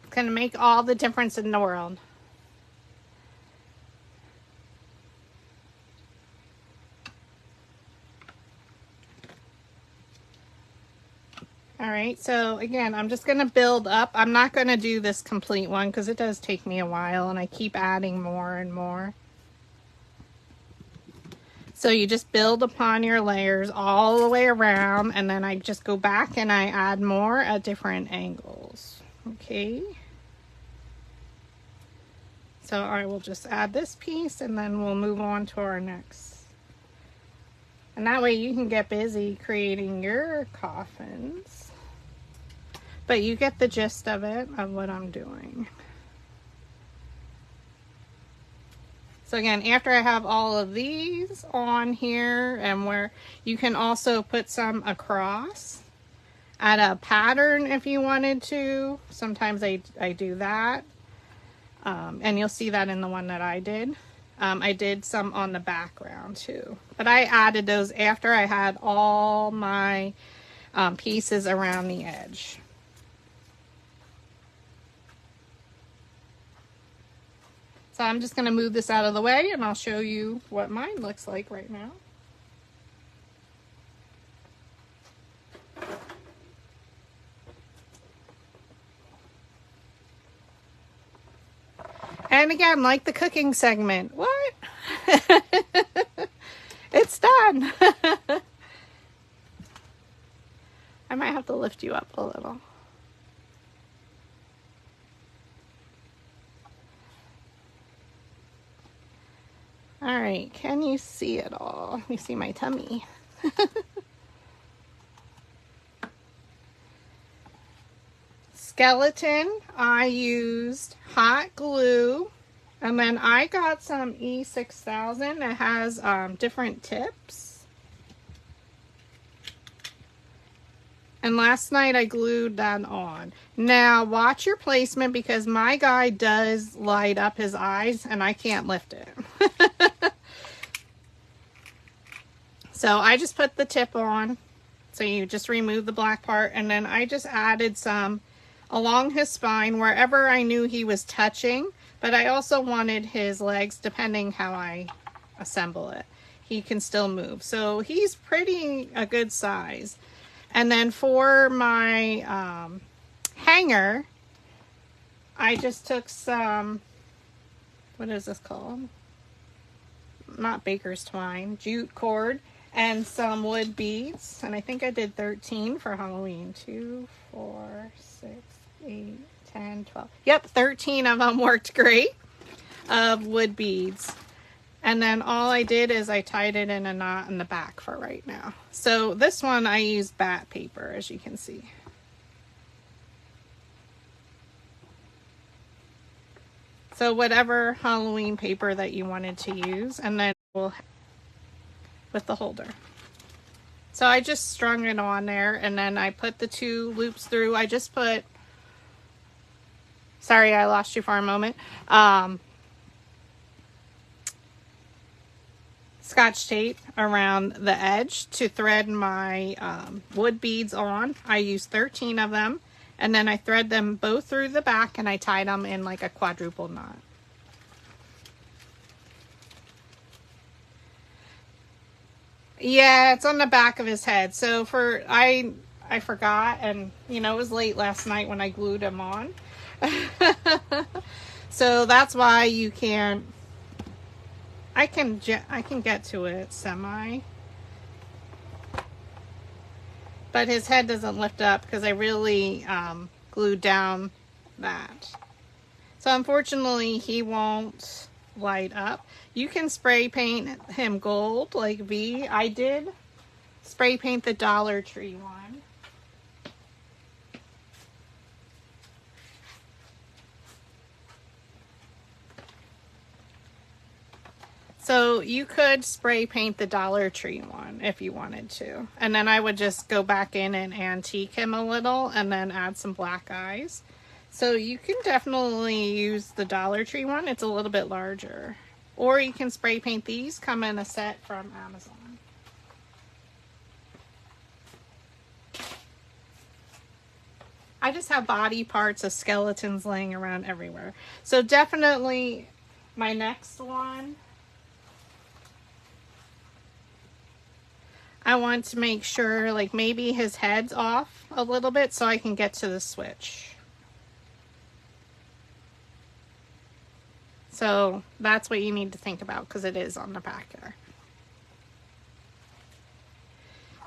It's going to make all the difference in the world. All right, so again, I'm just going to build up. I'm not going to do this complete one because it does take me a while and I keep adding more and more. So you just build upon your layers all the way around, and then I just go back and I add more at different angles. Okay. So I will just add this piece and then we'll move on to our next. And that way you can get busy creating your coffins. But you get the gist of it, of what I'm doing. So again, after I have all of these on here, and where you can also put some across, add a pattern if you wanted to. Sometimes I do that. And you'll see that in the one that I did. I did some on the background too. But I added those after I had all my pieces around the edge. So I'm just going to move this out of the way and I'll show you what mine looks like right now. And again, like the cooking segment, what? It's done. I might have to lift you up a little. All right, can you see it all? Let me see my tummy. Skeleton, I used hot glue, and then I got some E6000 that has different tips. And last night I glued that on. Now watch your placement, because my guy does light up his eyes and I can't lift it. So I just put the tip on. So you just remove the black part, and then I just added some along his spine wherever I knew he was touching, but I also wanted his legs, depending how I assemble it, he can still move. So he's pretty a good size. And then for my hanger, I just took some, what is this called? Not baker's twine, jute cord, and some wood beads. And I think I did 13 for Halloween. 2, 4, 6, 8, 10, 12. Yep, 13 of them worked great of wood beads. And then all I did is I tied it in a knot in the back for right now. So this one I used bat paper, as you can see. So whatever Halloween paper that you wanted to use, and then we'll with the holder. So I just strung it on there, and then I put the 2 loops through. I just put, sorry, I lost you for a moment. Scotch tape around the edge to thread my wood beads on. I used 13 of them, and then I thread them both through the back, and I tied them in like a quadruple knot. Yeah, it's on the back of his head. So for I forgot, and you know, it was late last night when I glued him on. So that's why you can't, I can get to it semi, but his head doesn't lift up because I really glued down that. So unfortunately he won't light up. You can spray paint him gold like V. I did spray paint the Dollar Tree one. So you could spray paint the Dollar Tree one if you wanted to. And then I would just go back in and antique him a little and then add some black eyes. So you can definitely use the Dollar Tree one. It's a little bit larger. Or you can spray paint these, come in a set from Amazon. I just have body parts of skeletons laying around everywhere. So definitely my next one, I want to make sure like maybe his head's off a little bit so I can get to the switch. So that's what you need to think about, because it is on the back there.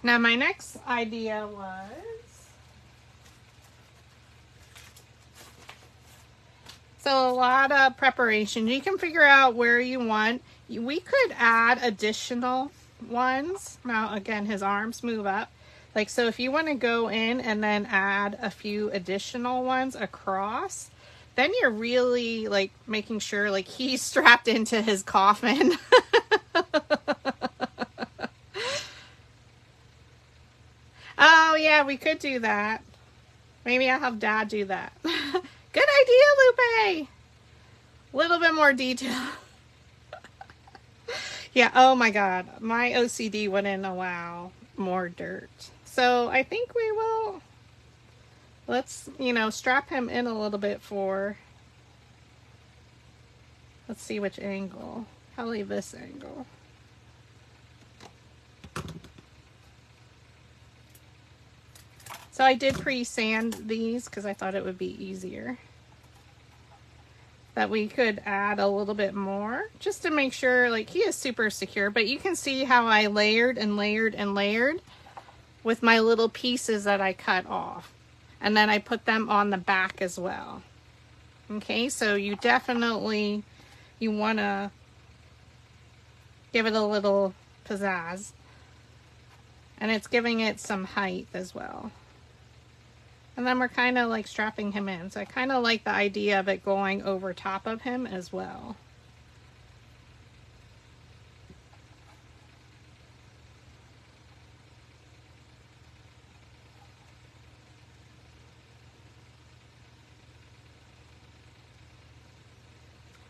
Now my next idea was, so a lot of preparation. You can figure out where you want. We could add additional ones. Now again, his arms move up. Like, so if you want to go in and then add a few additional ones across, then you're really like making sure like he's strapped into his coffin. Oh yeah, we could do that. Maybe I'll have Dad do that. Good idea, Lupe. A little bit more detail. Yeah, oh my God. My OCD wouldn't allow more dirt. So I think we will, let's, you know, strap him in a little bit for, let's see which angle. Probably this angle. So I did pre-sand these because I thought it would be easier. That we could add a little bit more just to make sure, like, he is super secure, but you can see how I layered and layered and layered with my little pieces that I cut off, and then I put them on the back as well. Okay, so you definitely, you want to give it a little pizzazz, and it's giving it some height as well. And then we're kind of like strapping him in. So I kind of like the idea of it going over top of him as well.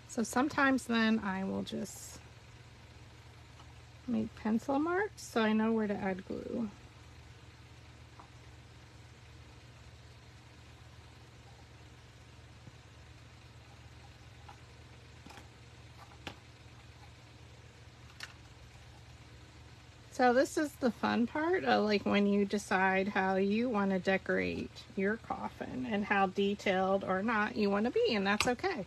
So sometimes then I will just make pencil marks so I know where to add glue. So this is the fun part of like when you decide how you want to decorate your coffin and how detailed or not you want to be, and that's okay.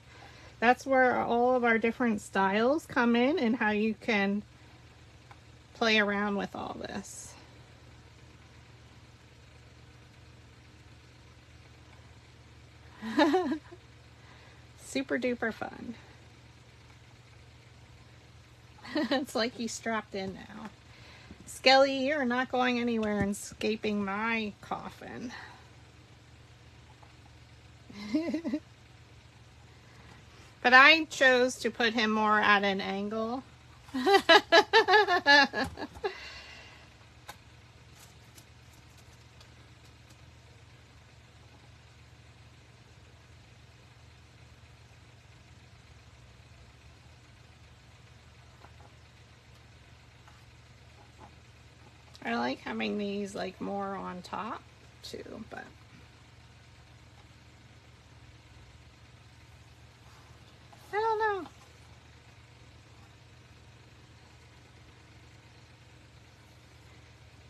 That's where all of our different styles come in and how you can play around with all this. Super duper fun. It's like he's strapped in now. Skelly, you're not going anywhere and escaping my coffin. But I chose to put him more at an angle. I like having these like more on top too, but I don't know.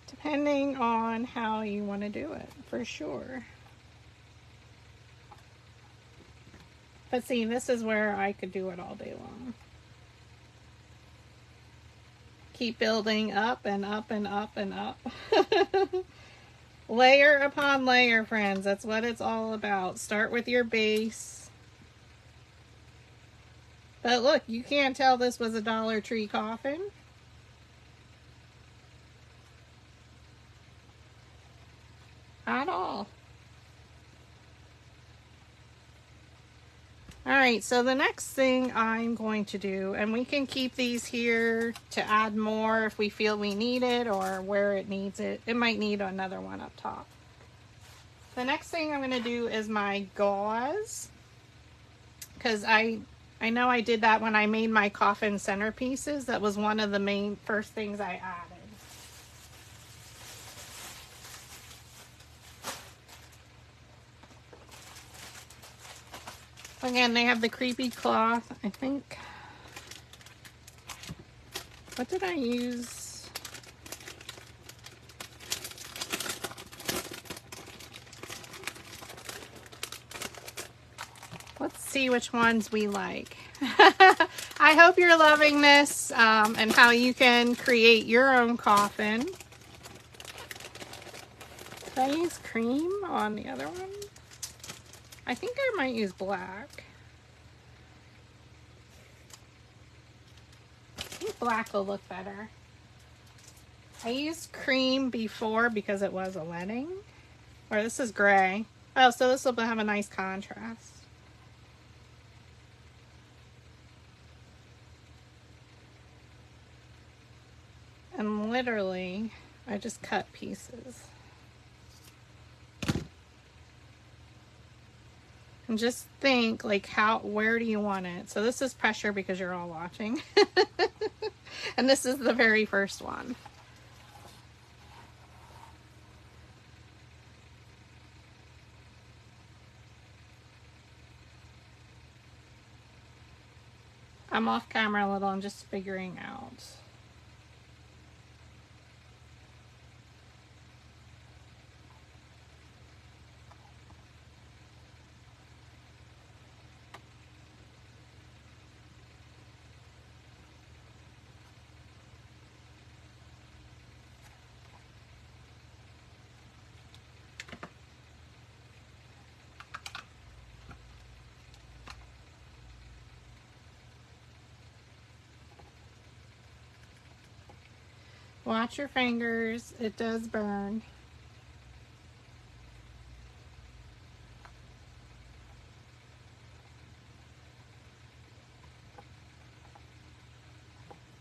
Depending on how you want to do it, for sure. But see, this is where I could do it all day long. Keep building up and up and up and up. Layer upon layer, friends. That's what it's all about. Start with your base. But look, you can't tell this was a Dollar Tree coffin. At all. Alright, so the next thing I'm going to do, and we can keep these here to add more if we feel we need it or where it needs it. It might need another one up top. The next thing I'm going to do is my gauze, because I know I did that when I made my coffin centerpieces. That was one of the main first things I added. Again, they have the creepy cloth. I think, what did I use? Let's see which ones we like. I hope you're loving this and how you can create your own coffin. Did I use cream on the other one? I think I might use black. I think black will look better. I used cream before because it was a wedding. Or this is gray. Oh, so this will have a nice contrast. And literally, I just cut pieces. And just think, like, where do you want it? So this is pressure because you're all watching. And this is the very first one. I'm off camera a little, I'm just figuring out. Watch your fingers, it does burn.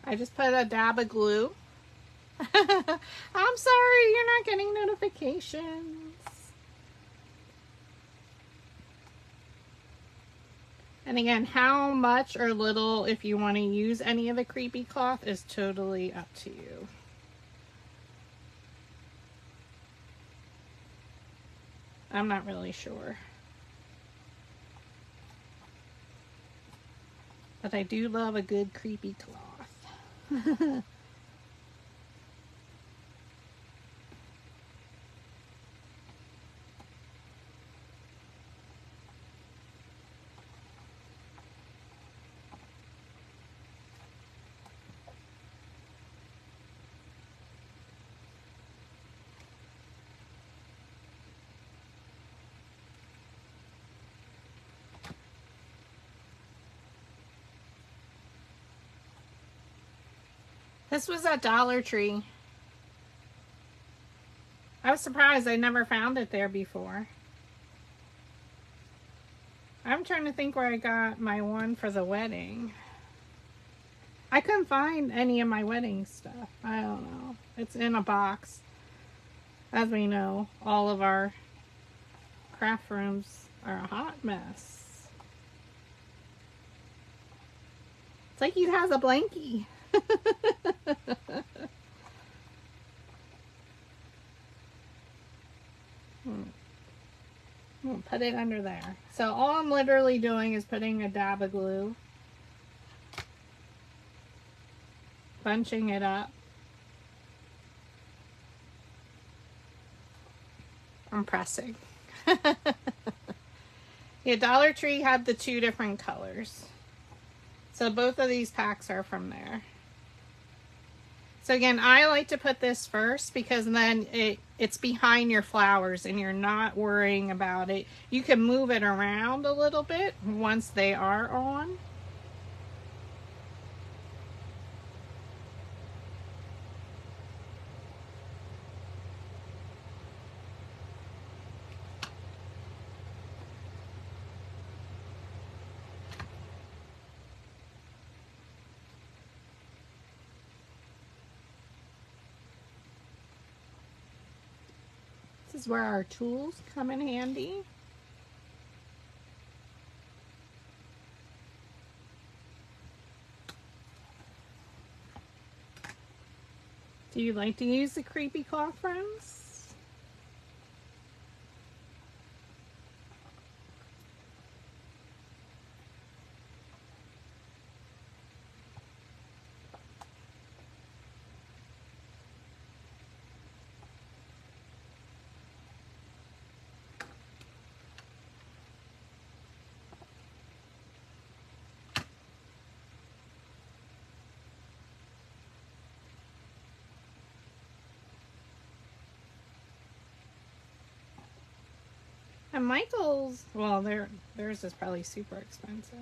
I just put a dab of glue. I'm sorry, you're not getting notifications. And again, how much or little, if you want to use any of the creepy cloth, is totally up to you. I'm not really sure. But I do love a good creepy cloth. This was at Dollar Tree. I was surprised I never found it there before. I'm trying to think where I got my one for the wedding. I couldn't find any of my wedding stuff. I don't know. It's in a box. As we know, all of our craft rooms are a hot mess. It's like he has a blankie. We'll put it under there. So all I'm literally doing is putting a dab of glue, bunching it up. I'm pressing. Yeah, Dollar Tree had the 2 different colors. So both of these packs are from there. So again, I like to put this first because then it's behind your flowers and you're not worrying about it. You can move it around a little bit once they are on. This is where our tools come in handy. Do you like to use the creepy cloth, friends? And Michael's, well, theirs is probably super expensive.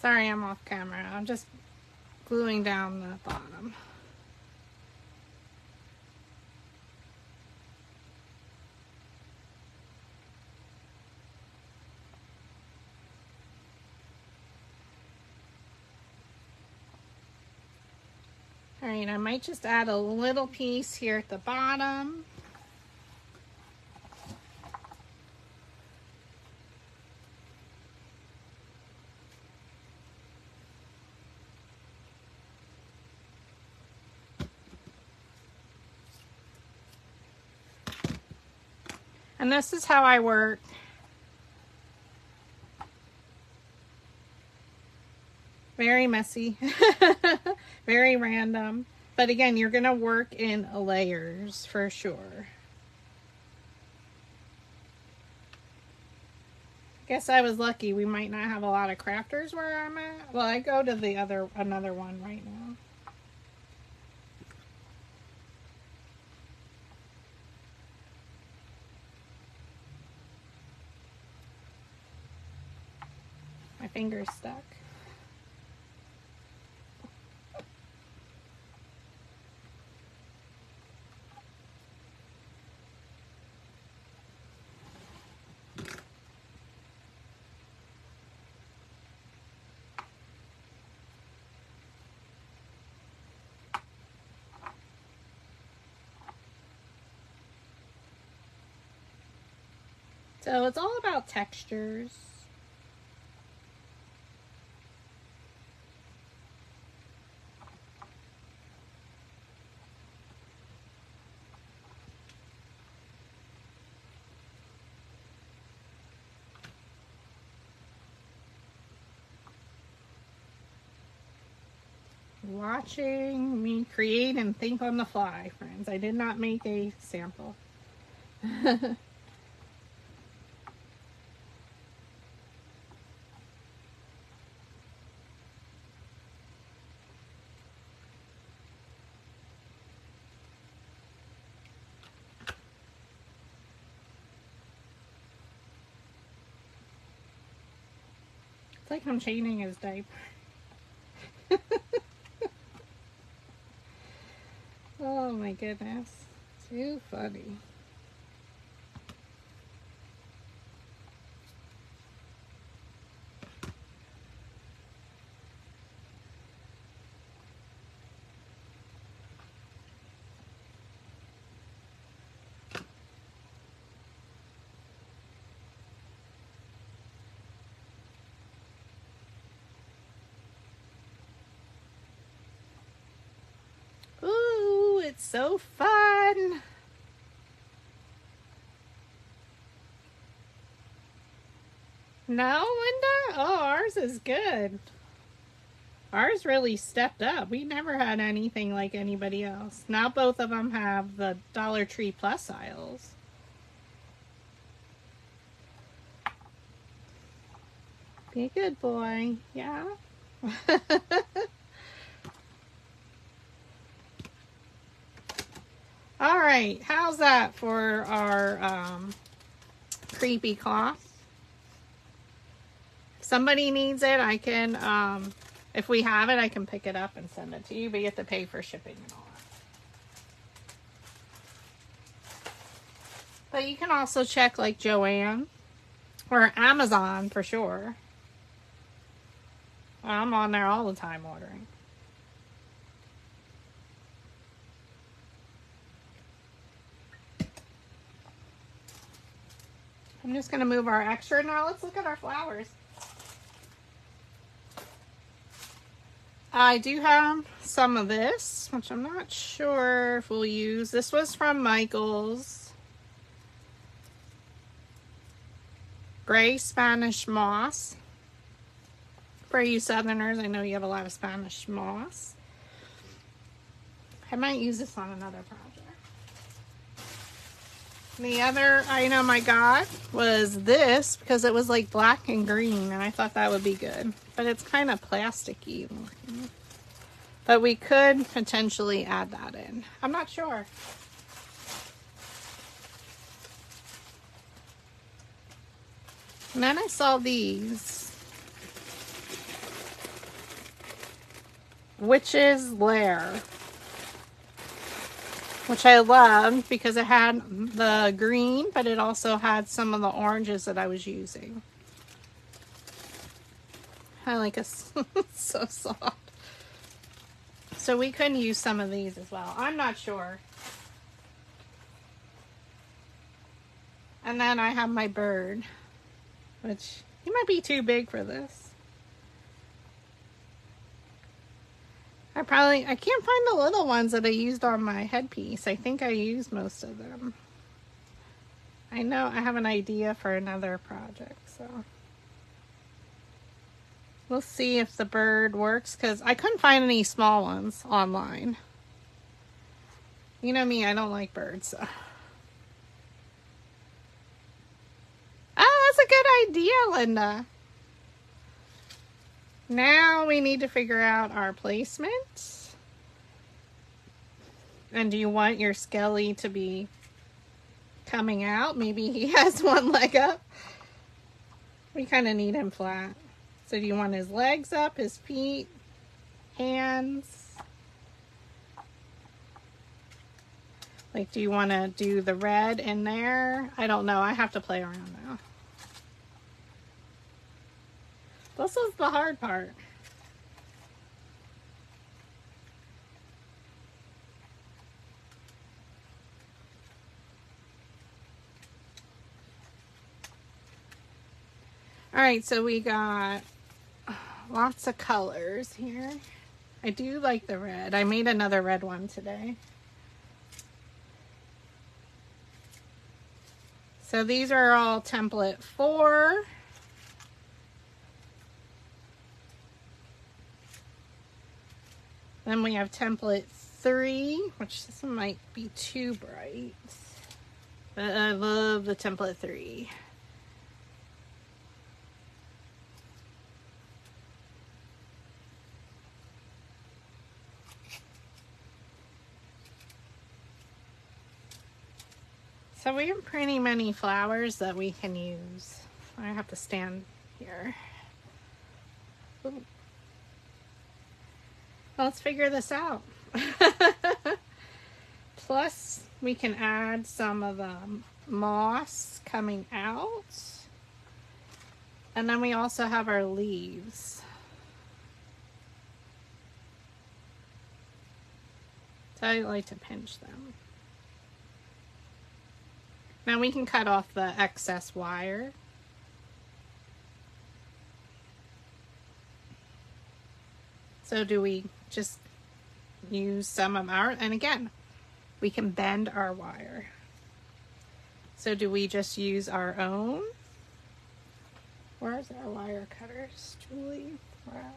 Sorry, I'm off camera. I'm just gluing down the bottom. All right, I might just add a little piece here at the bottom. And this is how I work. Very messy, very random. But again, you're gonna work in layers for sure. Guess I was lucky. We might not have a lot of crafters where I'm at. Well, I go to the another one right now. My finger's stuck. So it's all about textures. Watching me create and think on the fly, friends. I did not make a sample. It's like I'm changing his diaper. Oh my goodness. Too funny. Ooh, it's so fun. No, Linda? Oh, ours is good. Ours really stepped up. We never had anything like anybody else. Now both of them have the Dollar Tree Plus aisles. Be a good boy. Yeah. All right, how's that for our creepy cloth? If somebody needs it, I can, if we have it, I can pick it up and send it to you, but you have to pay for shipping and all that. But you can also check like Joann or Amazon for sure. I'm on there all the time ordering. I'm just going to move our extra. Now let's look at our flowers. I do have some of this, which I'm not sure if we'll use. This was from Michael's. Gray Spanish Moss. For you Southerners, I know you have a lot of Spanish moss. I might use this on another project. The other item I got was this because it was like black and green and I thought that would be good. But it's kind of plasticky looking. But we could potentially add that in. I'm not sure. And then I saw these. Witch's Lair. Which I loved because it had the green, but it also had some of the oranges that I was using. I like it. So soft. So we could use some of these as well. I'm not sure. And then I have my bird, which he might be too big for this. I can't find the little ones that I used on my headpiece. I think I used most of them. I know I have an idea for another project, so we'll see if the bird works, because I couldn't find any small ones online. You know me, I don't like birds, so. Oh, that's a good idea, Linda. Now we need to figure out our placement. And do you want your Skelly to be coming out? Maybe he has one leg up. We kind of need him flat. So do you want his legs up, his feet, hands? Like, do you want to do the red in there? I don't know. I have to play around now. This is the hard part. All right, so we got lots of colors here. I do like the red. I made another red one today. So these are all template 4. Then we have template 3, which this one might be too bright. But I love the template 3. So we have pretty many flowers that we can use. I have to stand here. Ooh. Let's figure this out. Plus, we can add some of the moss coming out. And then we also have our leaves. So I like to pinch them. Now we can cut off the excess wire. So do we just use some of our, and again, we can bend our wire. So do we just use our own? Where's our wire cutters, Julie? Where at?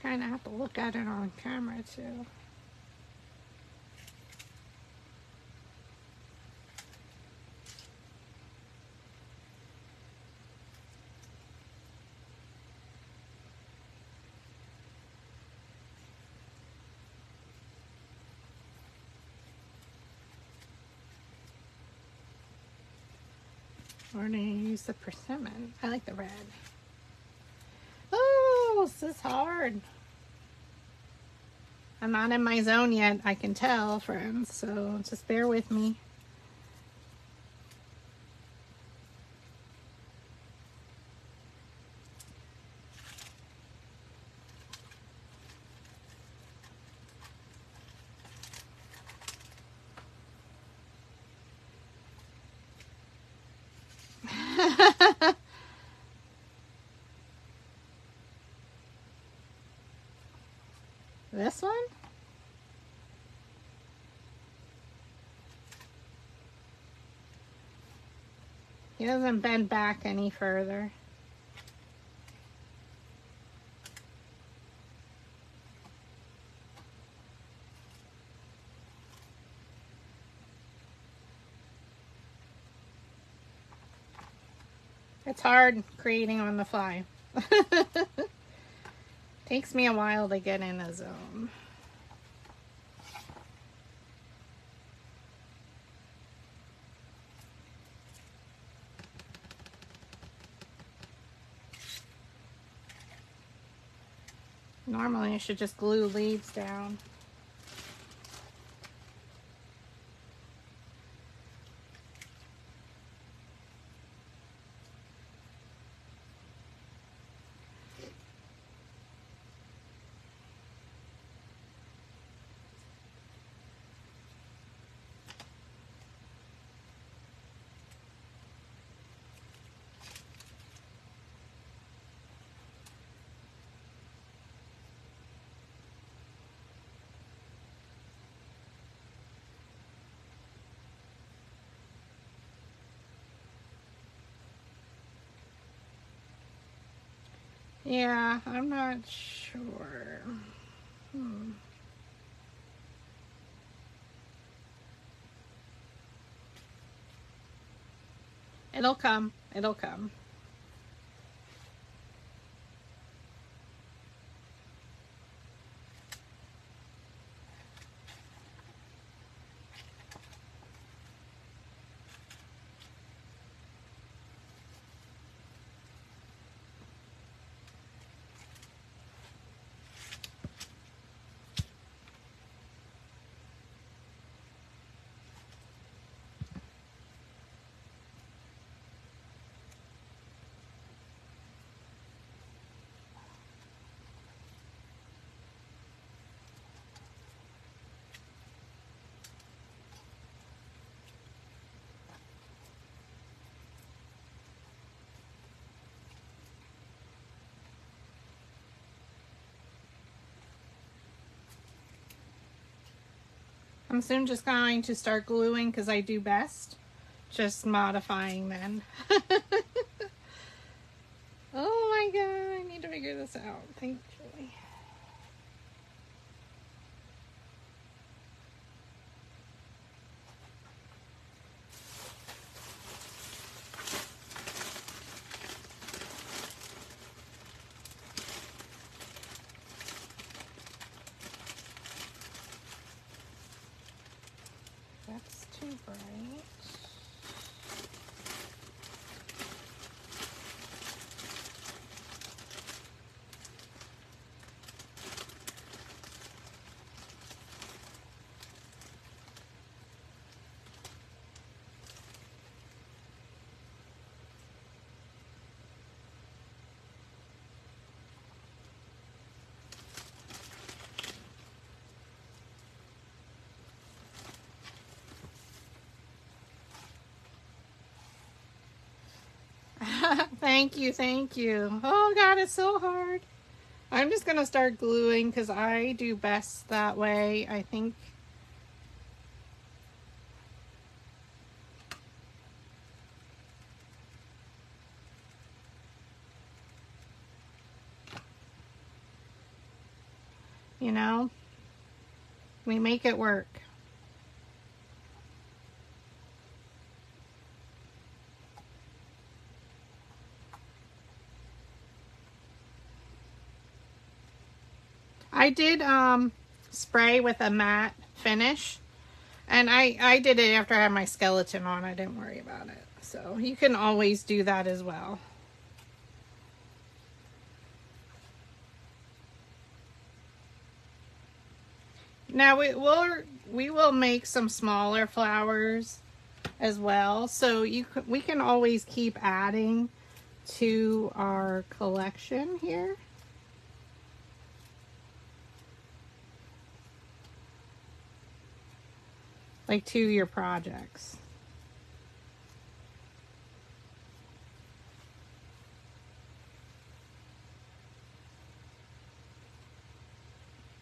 Kind of have to look at it on camera too. We're going to use the persimmon. I like the red. Oh, this is hard. I'm not in my zone yet, I can tell, friends, so just bear with me. This one? He doesn't bend back any further. It's hard creating on the fly. Takes me a while to get in a zone. Normally I should just glue leaves down. Yeah, I'm not sure. It'll come. It'll come. I'm soon just going to start gluing because I do best. Just modifying then. Oh my god, I need to figure this out. Thankfully. That's too bright. Thank you, thank you. Oh god, it's so hard. I'm just gonna start gluing because I do best that way, I think. You know, we make it work. I did spray with a matte finish, and I did it after I had my skeleton on. I didn't worry about it. So you can always do that as well. Now we will make some smaller flowers as well, so we can always keep adding to our collection here. Like to your projects.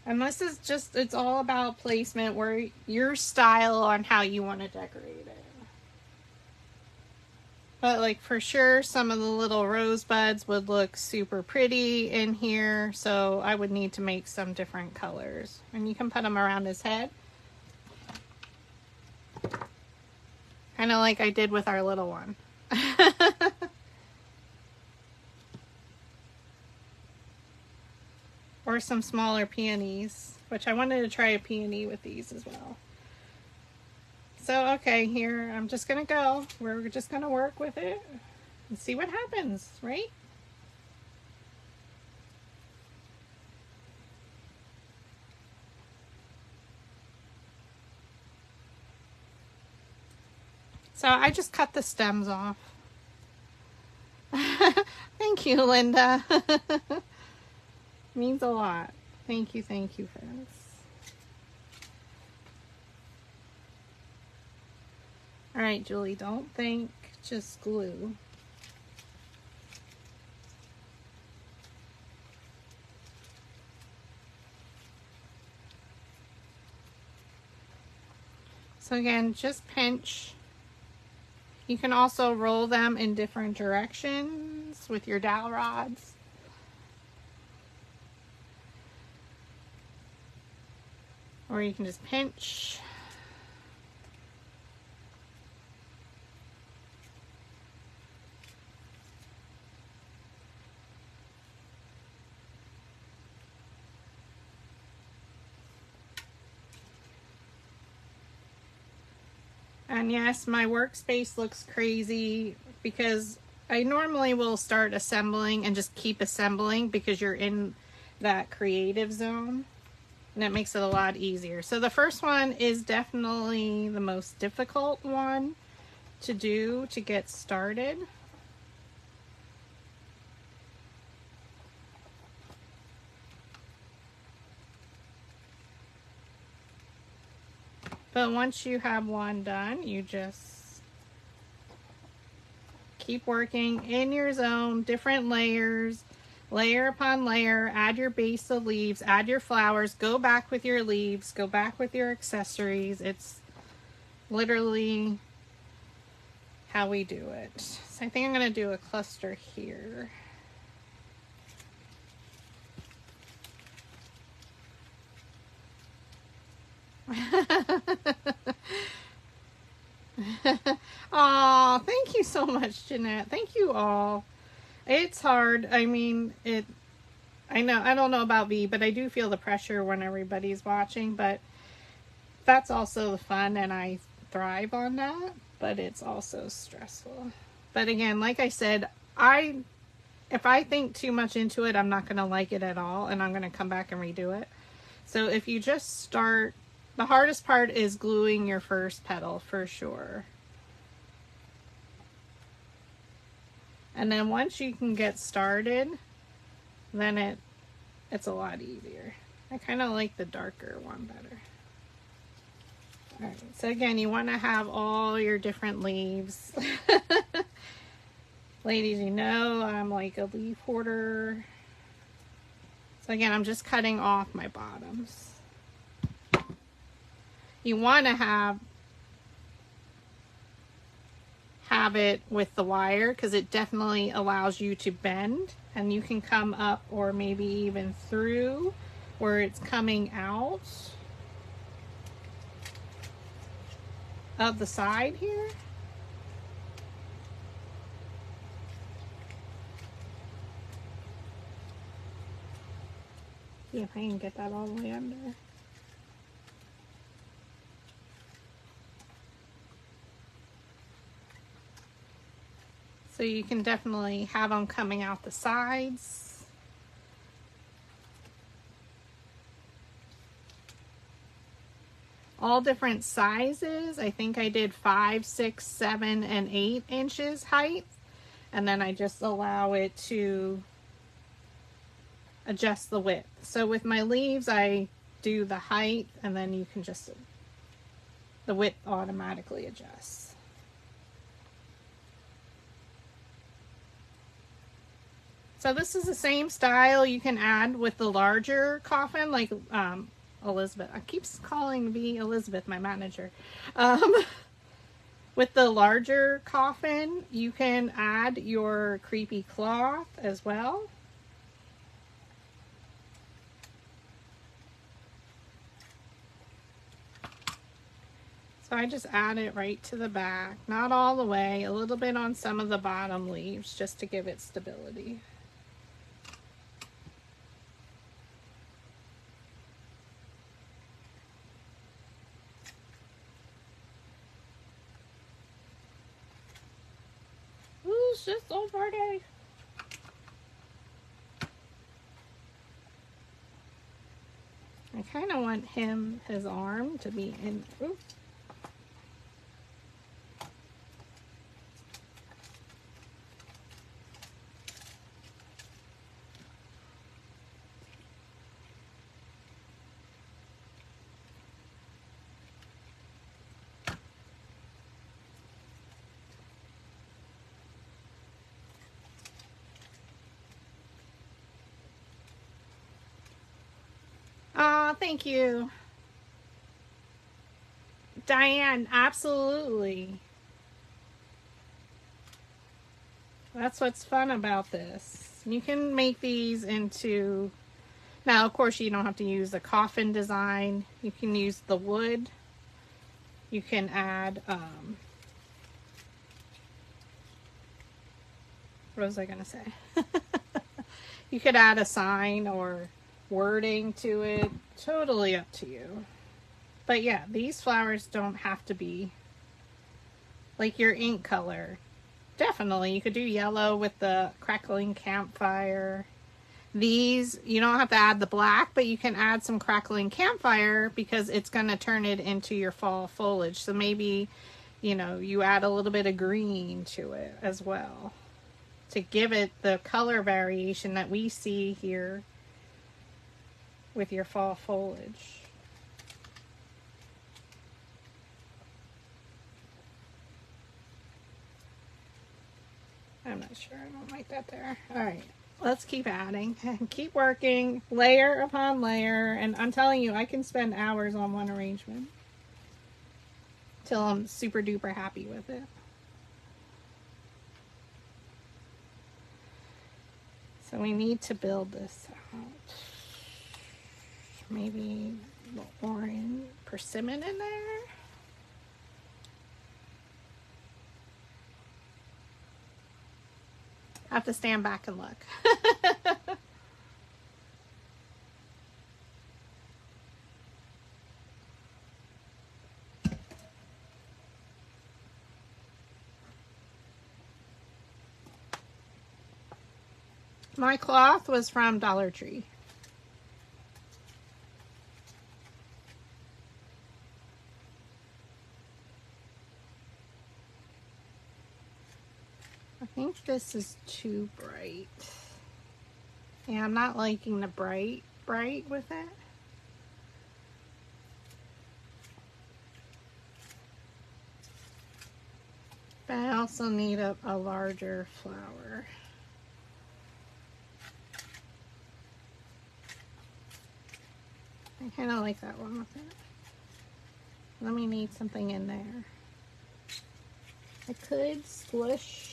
And this is just, it's all about placement, where your style on how you want to decorate it. But like for sure, some of the little rosebuds would look super pretty in here. So I would need to make some different colors. And you can put them around his head. Kind of like I did with our little one. Or some smaller peonies, which I wanted to try a peony with these as well. So, okay, here, I'm just going to go. We're just going to work with it and see what happens, right? So I just cut the stems off. Thank you, Linda. Means a lot. Thank you, friends. All right, Julie, don't think, just glue. So again, just pinch. You can also roll them in different directions with your dowel rods. Or you can just pinch. And yes, my workspace looks crazy because I normally will start assembling and just keep assembling because you're in that creative zone. And it makes it a lot easier. So the first one is definitely the most difficult one to do to get started. But once you have one done, you just keep working in your zone, different layers, layer upon layer, add your base of leaves, add your flowers, go back with your leaves, go back with your accessories. It's literally how we do it. So I think I'm going to do a cluster here. Oh, thank you so much, Jeanette. Thank you all. It's hard. I mean, I know, I don't know about V, but I do feel the pressure when everybody's watching, but that's also the fun, and I thrive on that, but it's also stressful. But again, like I said, if I think too much into it, I'm not going to like it at all, and I'm going to come back and redo it. So if you just start, the hardest part is gluing your first petal for sure. And then once you can get started, then it's a lot easier. I kind of like the darker one better. All right, so again, you want to have all your different leaves. Ladies, you know I'm like a leaf hoarder. So again, I'm just cutting off my bottoms. You want to have it with the wire because it definitely allows you to bend, and you can come up or maybe even through where it's coming out of the side here. See if I can get that all the way under. So you can definitely have them coming out the sides. All different sizes. I think I did 5, 6, 7, and 8 inches height. And then I just allow it to adjust the width. So with my leaves, I do the height, and then you can just, the width automatically adjusts. So this is the same style you can add with the larger coffin, like Elizabeth. I keep calling V Elizabeth, my manager. With the larger coffin, you can add your creepy cloth as well. So I just add it right to the back, not all the way, a little bit on some of the bottom leaves just to give it stability. Ooh, it's just so pretty. I kind of want his arm to be in. Ooh. Oh, thank you. Diane, absolutely. That's what's fun about this. You can make these into, now of course you don't have to use the coffin design. You can use the wood. You can add, what was I gonna say? You could add a sign or wording to it. Totally up to you. But yeah, these flowers don't have to be like your ink color. Definitely, you could do yellow with the crackling campfire. These, you don't have to add the black, but you can add some crackling campfire because it's going to turn it into your fall foliage. So maybe, you know, you add a little bit of green to it as well to give it the color variation that we see here with your fall foliage. I'm not sure. I don't like that there. All right. Let's keep adding and keep working layer upon layer. And I'm telling you, I can spend hours on one arrangement till I'm super duper happy with it. So we need to build this out. Maybe a little orange persimmon in there. I have to stand back and look. My cloth was from Dollar Tree. I think this is too bright. Yeah, I'm not liking the bright with it. But I also need a larger flower. I kind of like that one with it. Let me need something in there. I could squish.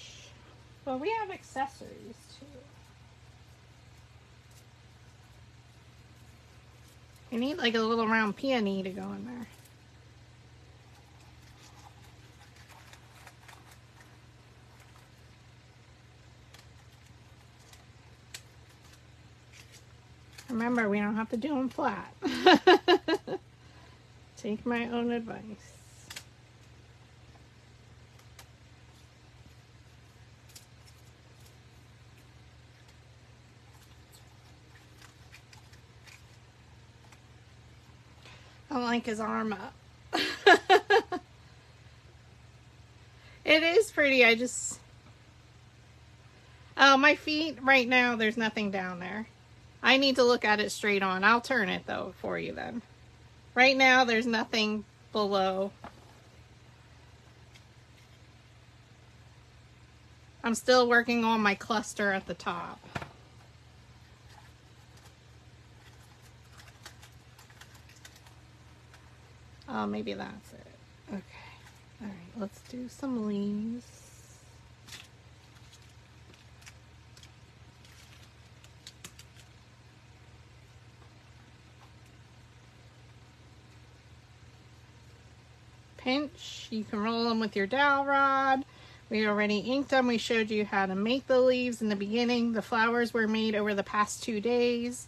Well, we have accessories too. You need like a little round peony to go in there. Remember, we don't have to do them flat. Take my own advice. I don't like his arm up. It is pretty. I just... Oh, my feet right now, there's nothing down there. I need to look at it straight on. I'll turn it though for you then. Right now, there's nothing below. I'm still working on my cluster at the top. Oh, maybe that's it. Okay. All right. let's do some leaves. Pinch. You can roll them with your dowel rod. We already inked them. We showed you how to make the leaves in the beginning. The flowers were made over the past 2 days.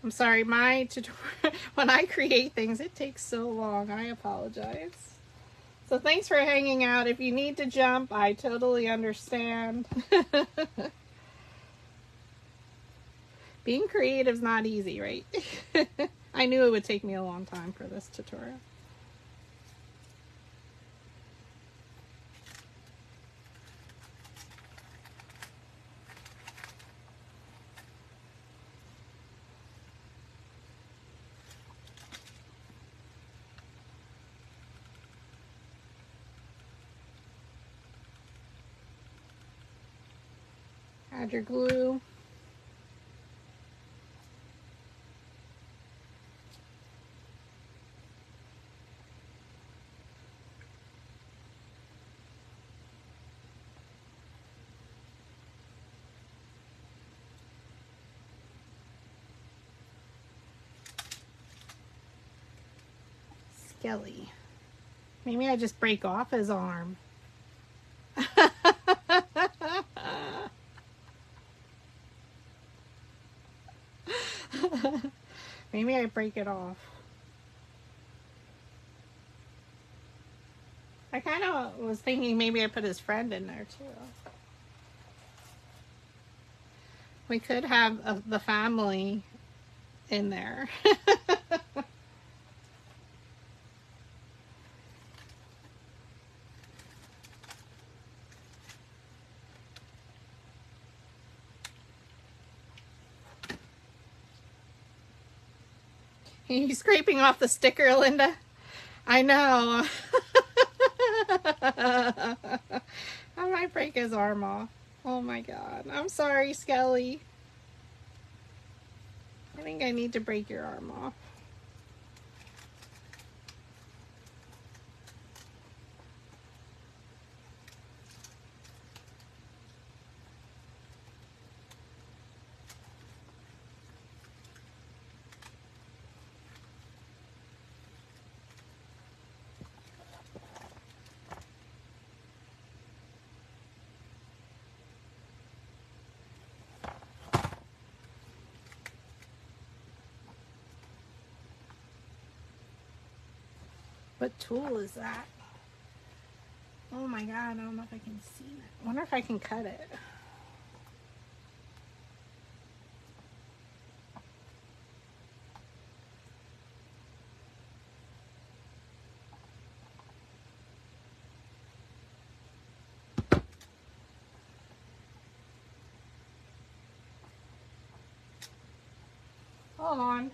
I'm sorry, my tutorial, when I create things, it takes so long. I apologize. So thanks for hanging out. If you need to jump, I totally understand. Being creative is not easy, right? I knew it would take me a long time for this tutorial. Add your glue. Skelly. Maybe I just break off his arm. Maybe I break it off. I kind of was thinking maybe I put his friend in there too. We could have the family in there. He's scraping off the sticker, Linda. I know. I might break his arm off. Oh my god. I'm sorry, Skelly. I think I need to break your arm off. What tool is that? Oh my god, I don't know if I can see it. I wonder if I can cut it. Hold on.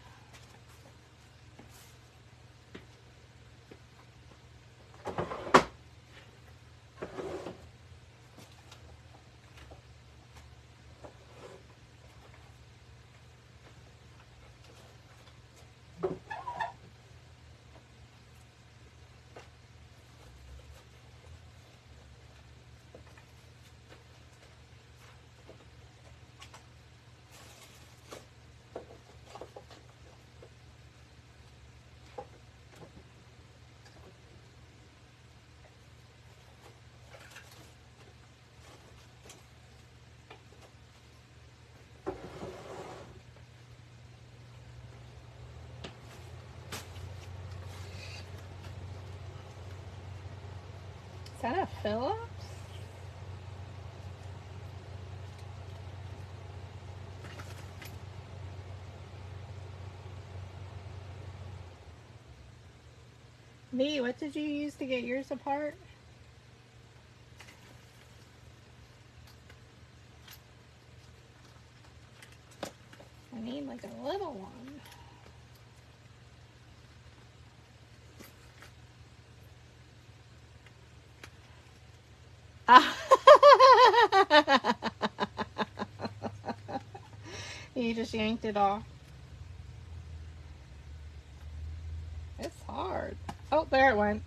Is that a Phillips? V, what did you use to get yours apart? I need like a little one. You just yanked it off. It's hard. Oh, there it went.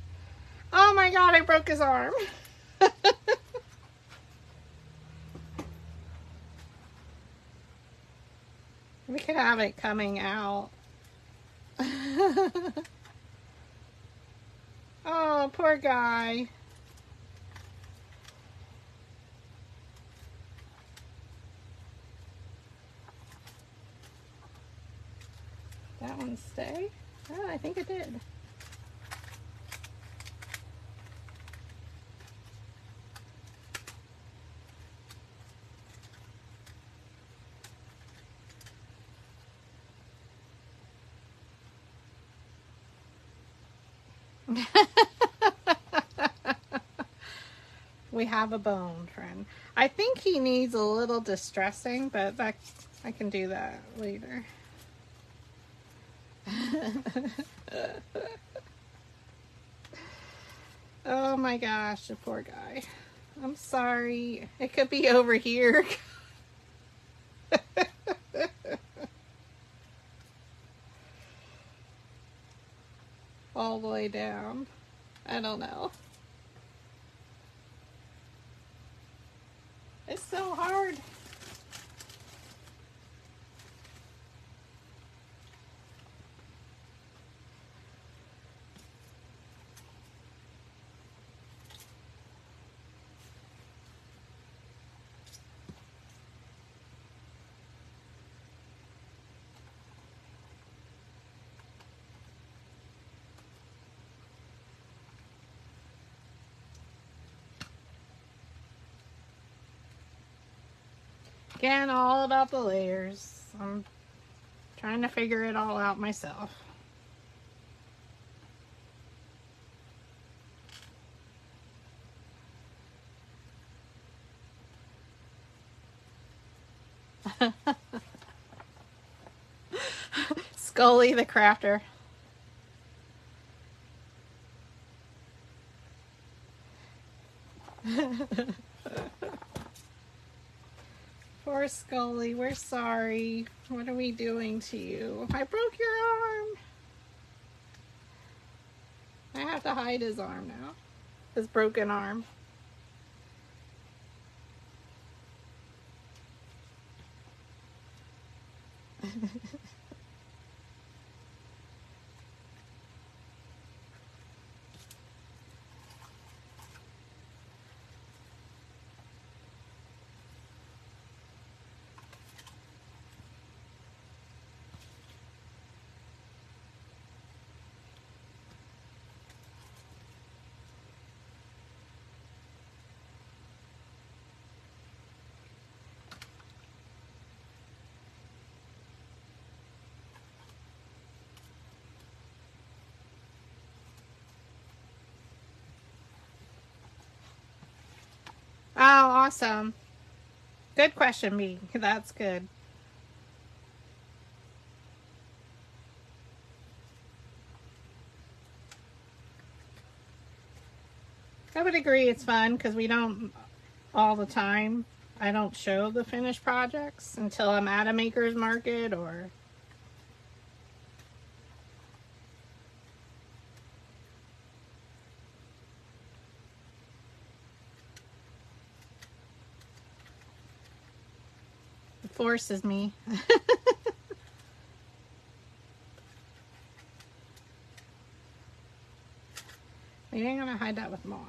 broke his arm. We could have it coming out. Oh, poor guy. That one stay? Oh, I think it did. We have a bone, friend. I think he needs a little distressing, but that, I can do that later. Oh my gosh, the poor guy. I'm sorry. It could be over here. All the way down. I don't know. It's so hard. Again, all about the layers. I'm trying to figure it all out myself. Scully the crafter. Poor Scully, we're sorry. What are we doing to you? I broke your arm. I have to hide his arm now. His broken arm. Oh, awesome. Good question, B. That's good. I would agree it's fun because we don't all the time. I don't show the finished projects until I'm at a maker's market or it forces me. Maybe I'm gonna hide that with moss.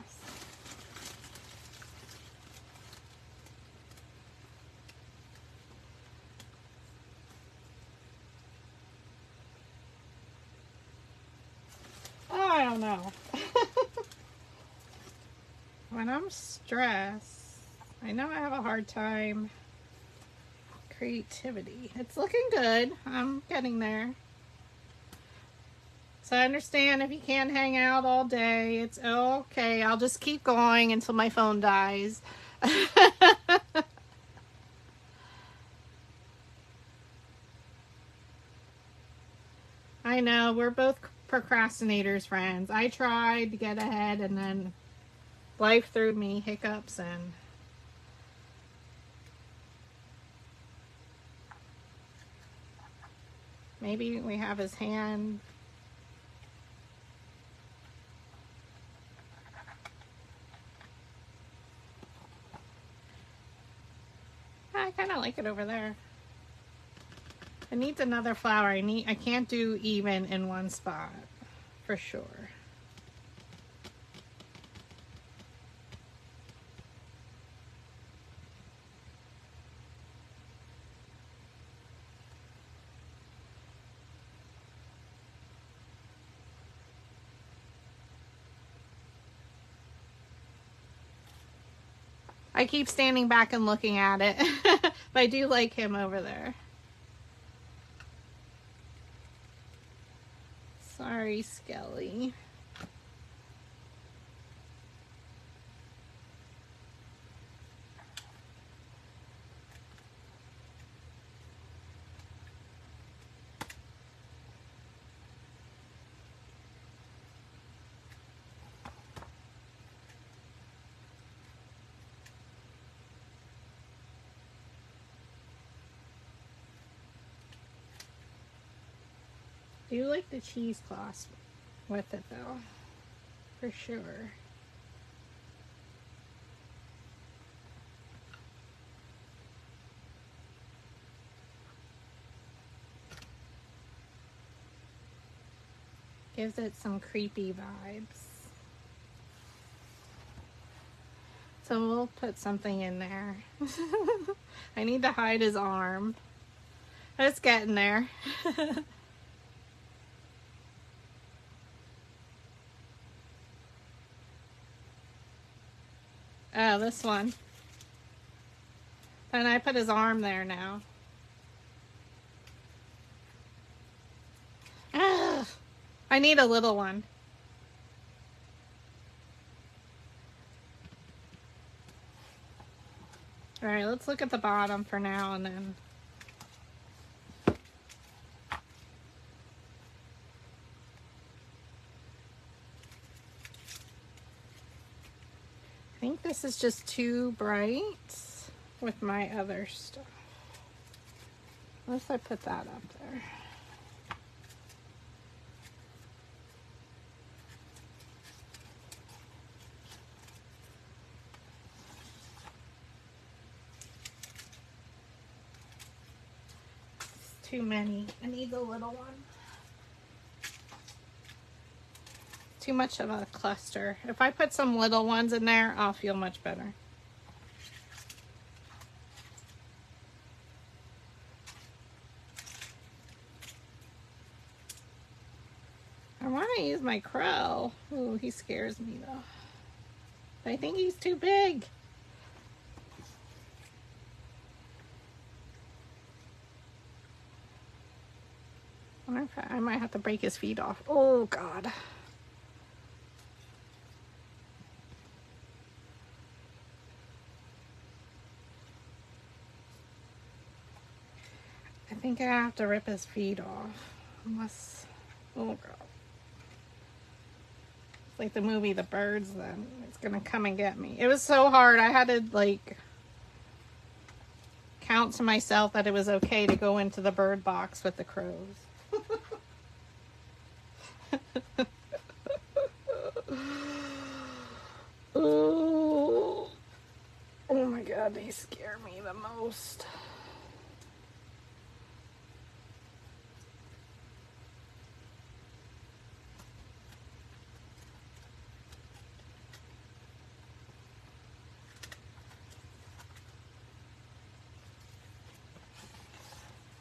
Oh, I don't know. When I'm stressed, I know I have a hard time. Creativity. It's looking good. I'm getting there. So I understand if you can't hang out all day, it's okay. I'll just keep going until my phone dies. I know, we're both procrastinators, friends. I tried to get ahead and then life threw me hiccups and maybe we have his hand. I kind of like it over there. It needs another flower. I can't do even in one spot, for sure. I keep standing back and looking at it, but I do like him over there. Sorry, Skelly. I do like the cheesecloth with it though, for sure. Gives it some creepy vibes. So we'll put something in there. I need to hide his arm. It's getting there. Oh, this one. And I put his arm there now. Ugh. I need a little one. All right, let's look at the bottom for now and then. I think this is just too bright with my other stuff. Unless I put that up there. It's too many. I need the little one. Too much of a cluster. If I put some little ones in there, I'll feel much better. I want to use my crow. Ooh, he scares me though. I think he's too big. I might have to break his feet off. Oh God. I think I have to rip his feet off. Unless, oh God. It's like the movie The Birds then. It's gonna come and get me. It was so hard. I had to like count to myself that it was okay to go into the bird box with the crows. Oh my God, they scare me the most.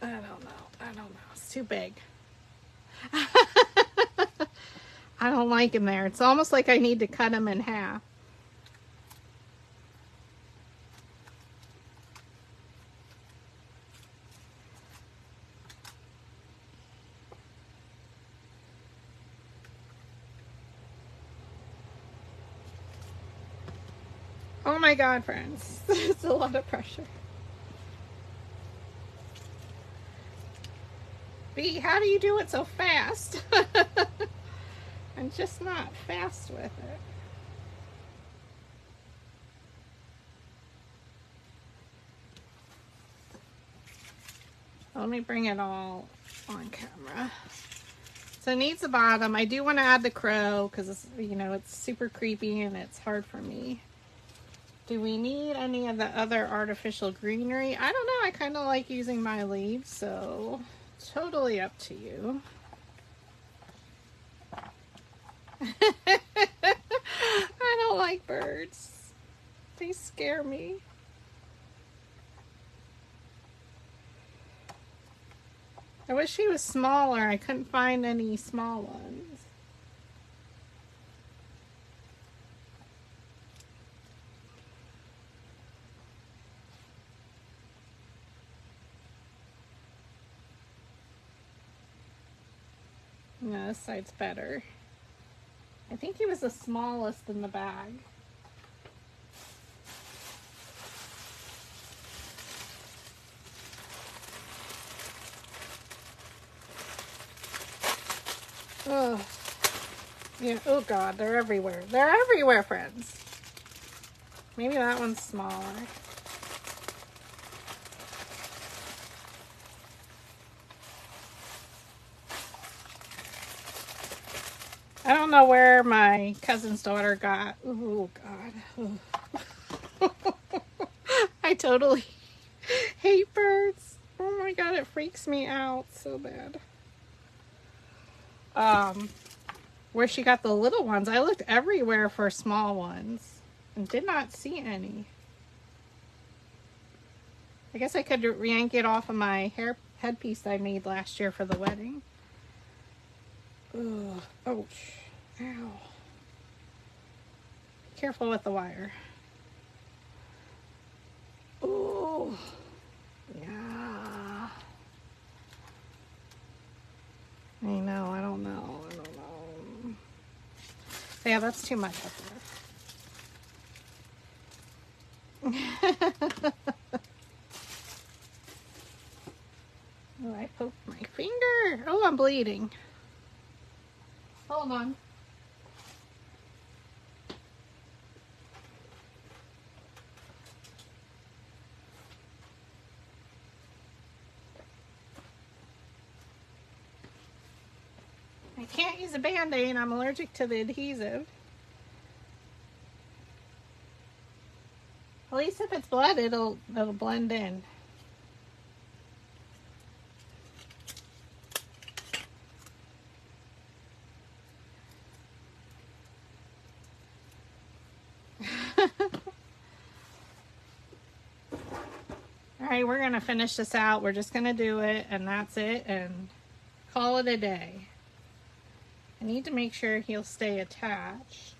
I don't know. It's too big. I don't like him there. It's almost like I need to cut him in half. Oh my God, friends. It's a lot of pressure. B, how do you do it so fast? I'm just not fast with it. Let me bring it all on camera. So it needs the bottom. I do want to add the crow because it's, you know, it's super creepy and it's hard for me. Do we need any of the other artificial greenery? I don't know. I kind of like using my leaves, so totally up to you. I don't like birds. They scare me. I wish he was smaller. I couldn't find any small ones. No, this side's better. I think he was the smallest in the bag. Oh, yeah. Oh God, they're everywhere. They're everywhere, friends. Maybe that one's smaller. I don't know where my cousin's daughter got. Oh God. I totally hate birds. Oh my God, it freaks me out so bad. Where she got the little ones, I looked everywhere for small ones and did not see any. I guess I could yank it off of my headpiece I made last year for the wedding. Ugh. Ouch. Ow. Be careful with the wire. Oh. Yeah. I know. I don't know. Yeah, that's too much up there. Oh, I poked my finger. Oh, I'm bleeding. Hold on. I can't use a Band-Aid. I'm allergic to the adhesive. At least if it's blood, it'll blend in. Alright, we're going to finish this out. We're just going to do it, and that's it, and call it a day. I need to make sure he'll stay attached.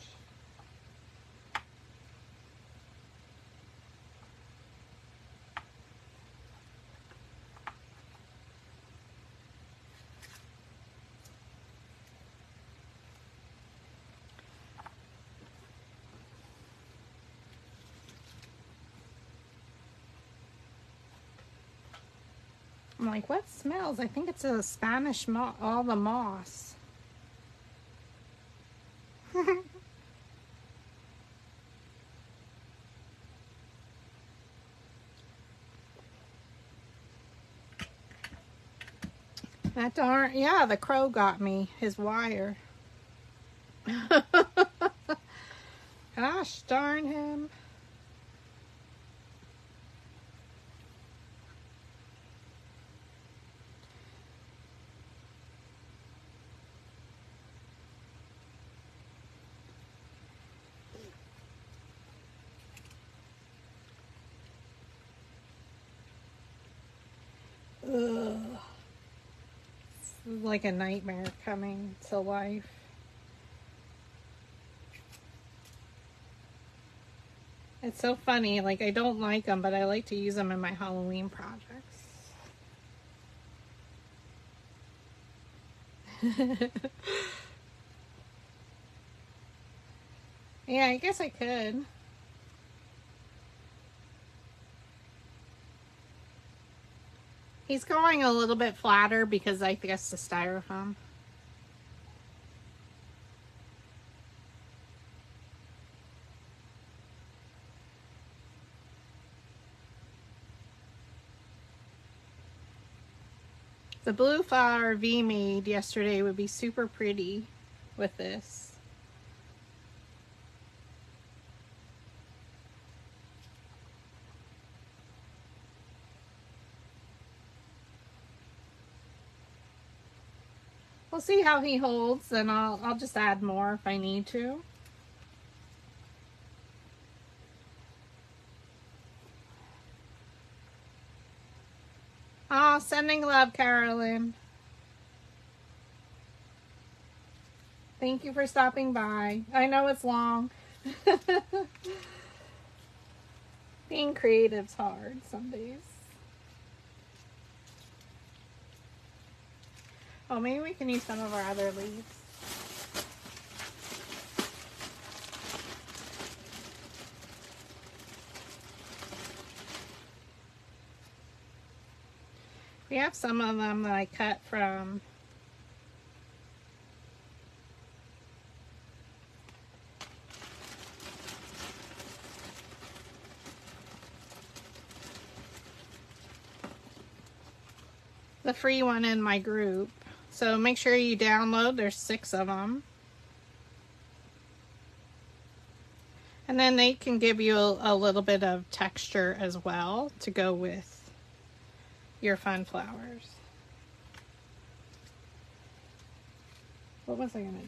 I'm like, what smells? I think it's a Spanish moss, all the moss. That darn, yeah, the crow got me, his wire. Gosh darn him. Ugh. This is like a nightmare coming to life. It's so funny, like I don't like them, but I like to use them in my Halloween projects. Yeah, I guess I could. He's going a little bit flatter because I guess the styrofoam. The blue flower V made yesterday would be super pretty with this. we'll see how he holds, and I'll just add more if I need to. Oh, sending love, Carolyn. Thank you for stopping by. I know it's long. Being creative's hard some days. Oh, maybe we can use some of our other leaves. We have some of them that I cut from the free one in my group. So make sure you download. There's 6 of them. And then they can give you a little bit of texture as well to go with your fun flowers. What was I gonna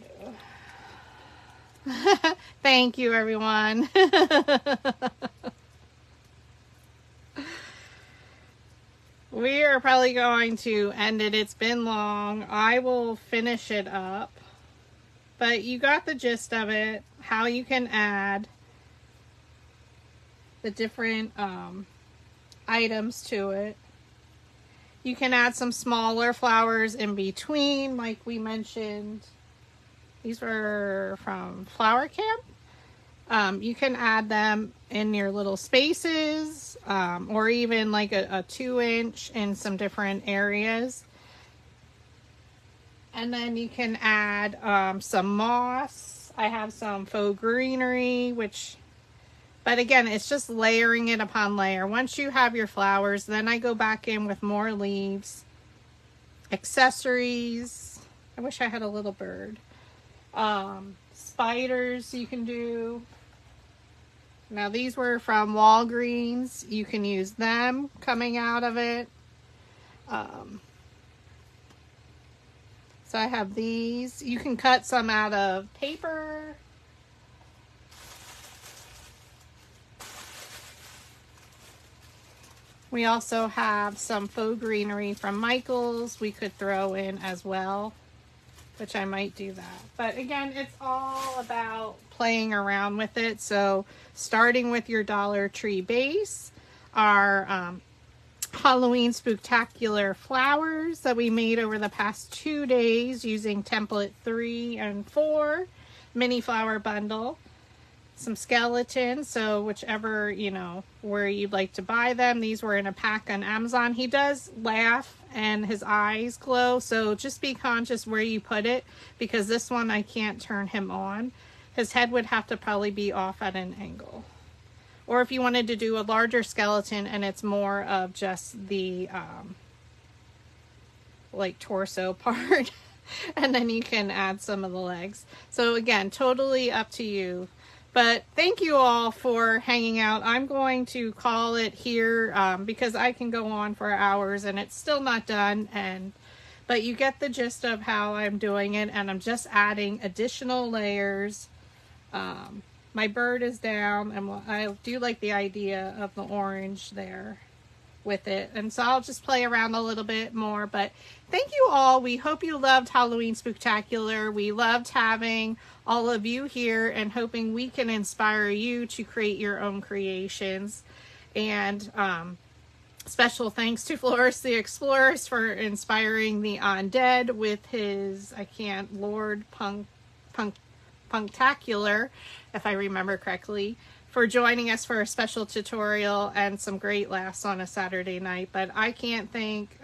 do? Thank you, everyone. We are probably going to end it. It's been long. I will finish it up. But you got the gist of it, how you can add the different items to it. You can add some smaller flowers in between, like we mentioned. These were from Flower Camp. You can add them in your little spaces, or even like a 2-inch in some different areas. And then you can add some moss. I have some faux greenery, but again, it's just layering it upon layer. Once you have your flowers, then I go back in with more leaves, accessories. I wish I had a little bird. Spiders you can do. Now these were from Walgreens. You can use them coming out of it. So I have these. You can cut some out of paper. We also have some faux greenery from Michael's we could throw in as well, which I might do that. But again, it's all about playing around with it. So starting with your Dollar Tree base, our Halloween Spooktacular flowers that we made over the past 2 days using template 3 and 4 mini flower bundle. Some skeletons, so whichever, where you'd like to buy them. These were in a pack on Amazon. He does laugh and his eyes glow, so just be conscious where you put it, because this one I can't turn him on. His head would have to probably be off at an angle. Or if you wanted to do a larger skeleton and it's more of just the like torso part, and then you can add some of the legs. So again, totally up to you. But thank you all for hanging out. I'm going to call it here because I can go on for hours and it's still not done. But you get the gist of how I'm doing it, and I'm just adding additional layers. My bird is down, and I do like the idea of the orange there with it. And so I'll just play around a little bit more. But thank you all. We hope you loved Halloween Spooktacular. We loved having all of you here and hoping we can inspire you to create your own creations. And special thanks to Floris the Explorers for inspiring the Undead with his, Lord Punktacular, if I remember correctly, for joining us for a special tutorial and some great laughs on a Saturday night. But I can't thank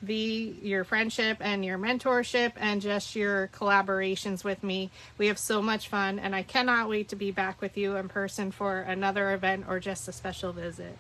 your friendship and your mentorship and just your collaborations with me. We have so much fun, and I cannot wait to be back with you in person for another event or just a special visit.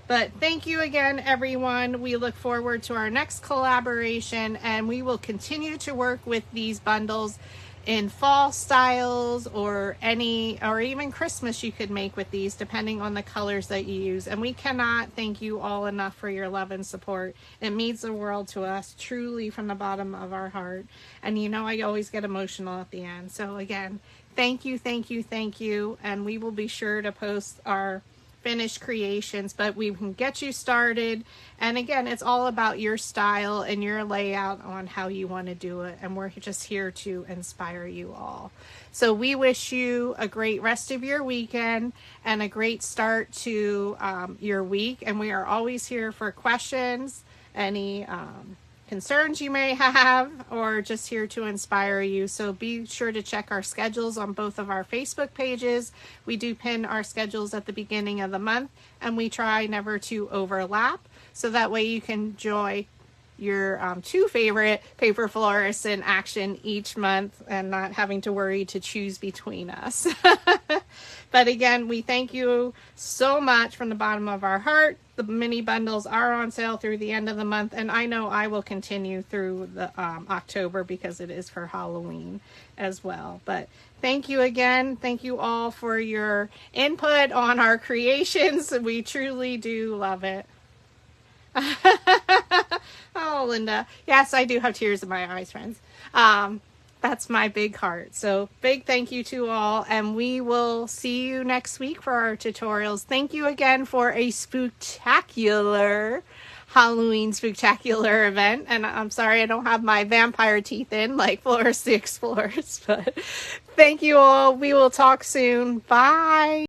But thank you again, everyone. We look forward to our next collaboration, and we will continue to work with these bundles. in fall styles or even Christmas you could make with these, depending on the colors that you use. And we cannot thank you all enough for your love and support. It means the world to us, truly, from the bottom of our heart. And you know, I always get emotional at the end. So again, thank you, thank you, thank you. And we will be sure to post our finished creations, but we can get you started. And again, it's all about your style and your layout on how you want to do it, and we're just here to inspire you all. So we wish you a great rest of your weekend and a great start to your week, and we are always here for questions, any concerns you may have, or just here to inspire you. So be sure to check our schedules on both of our Facebook pages. We do pin our schedules at the beginning of the month, and we try never to overlap, so that way you can enjoy your two favorite paper florists in action each month and not having to worry to choose between us. But again, we thank you so much from the bottom of our heart. The mini bundles are on sale through the end of the month, and I know I will continue through the October, because it is for Halloween as well. But thank you again. Thank you all for your input on our creations. We truly do love it. Oh, Linda. Yes, I do have tears in my eyes, friends. That's my big heart. So big thank you to all, and we will see you next week for our tutorials. Thank you again for a spooktacular Halloween spooktacular event. And I'm sorry I don't have my vampire teeth in like Florist the Explorers, but thank you all. We will talk soon. Bye.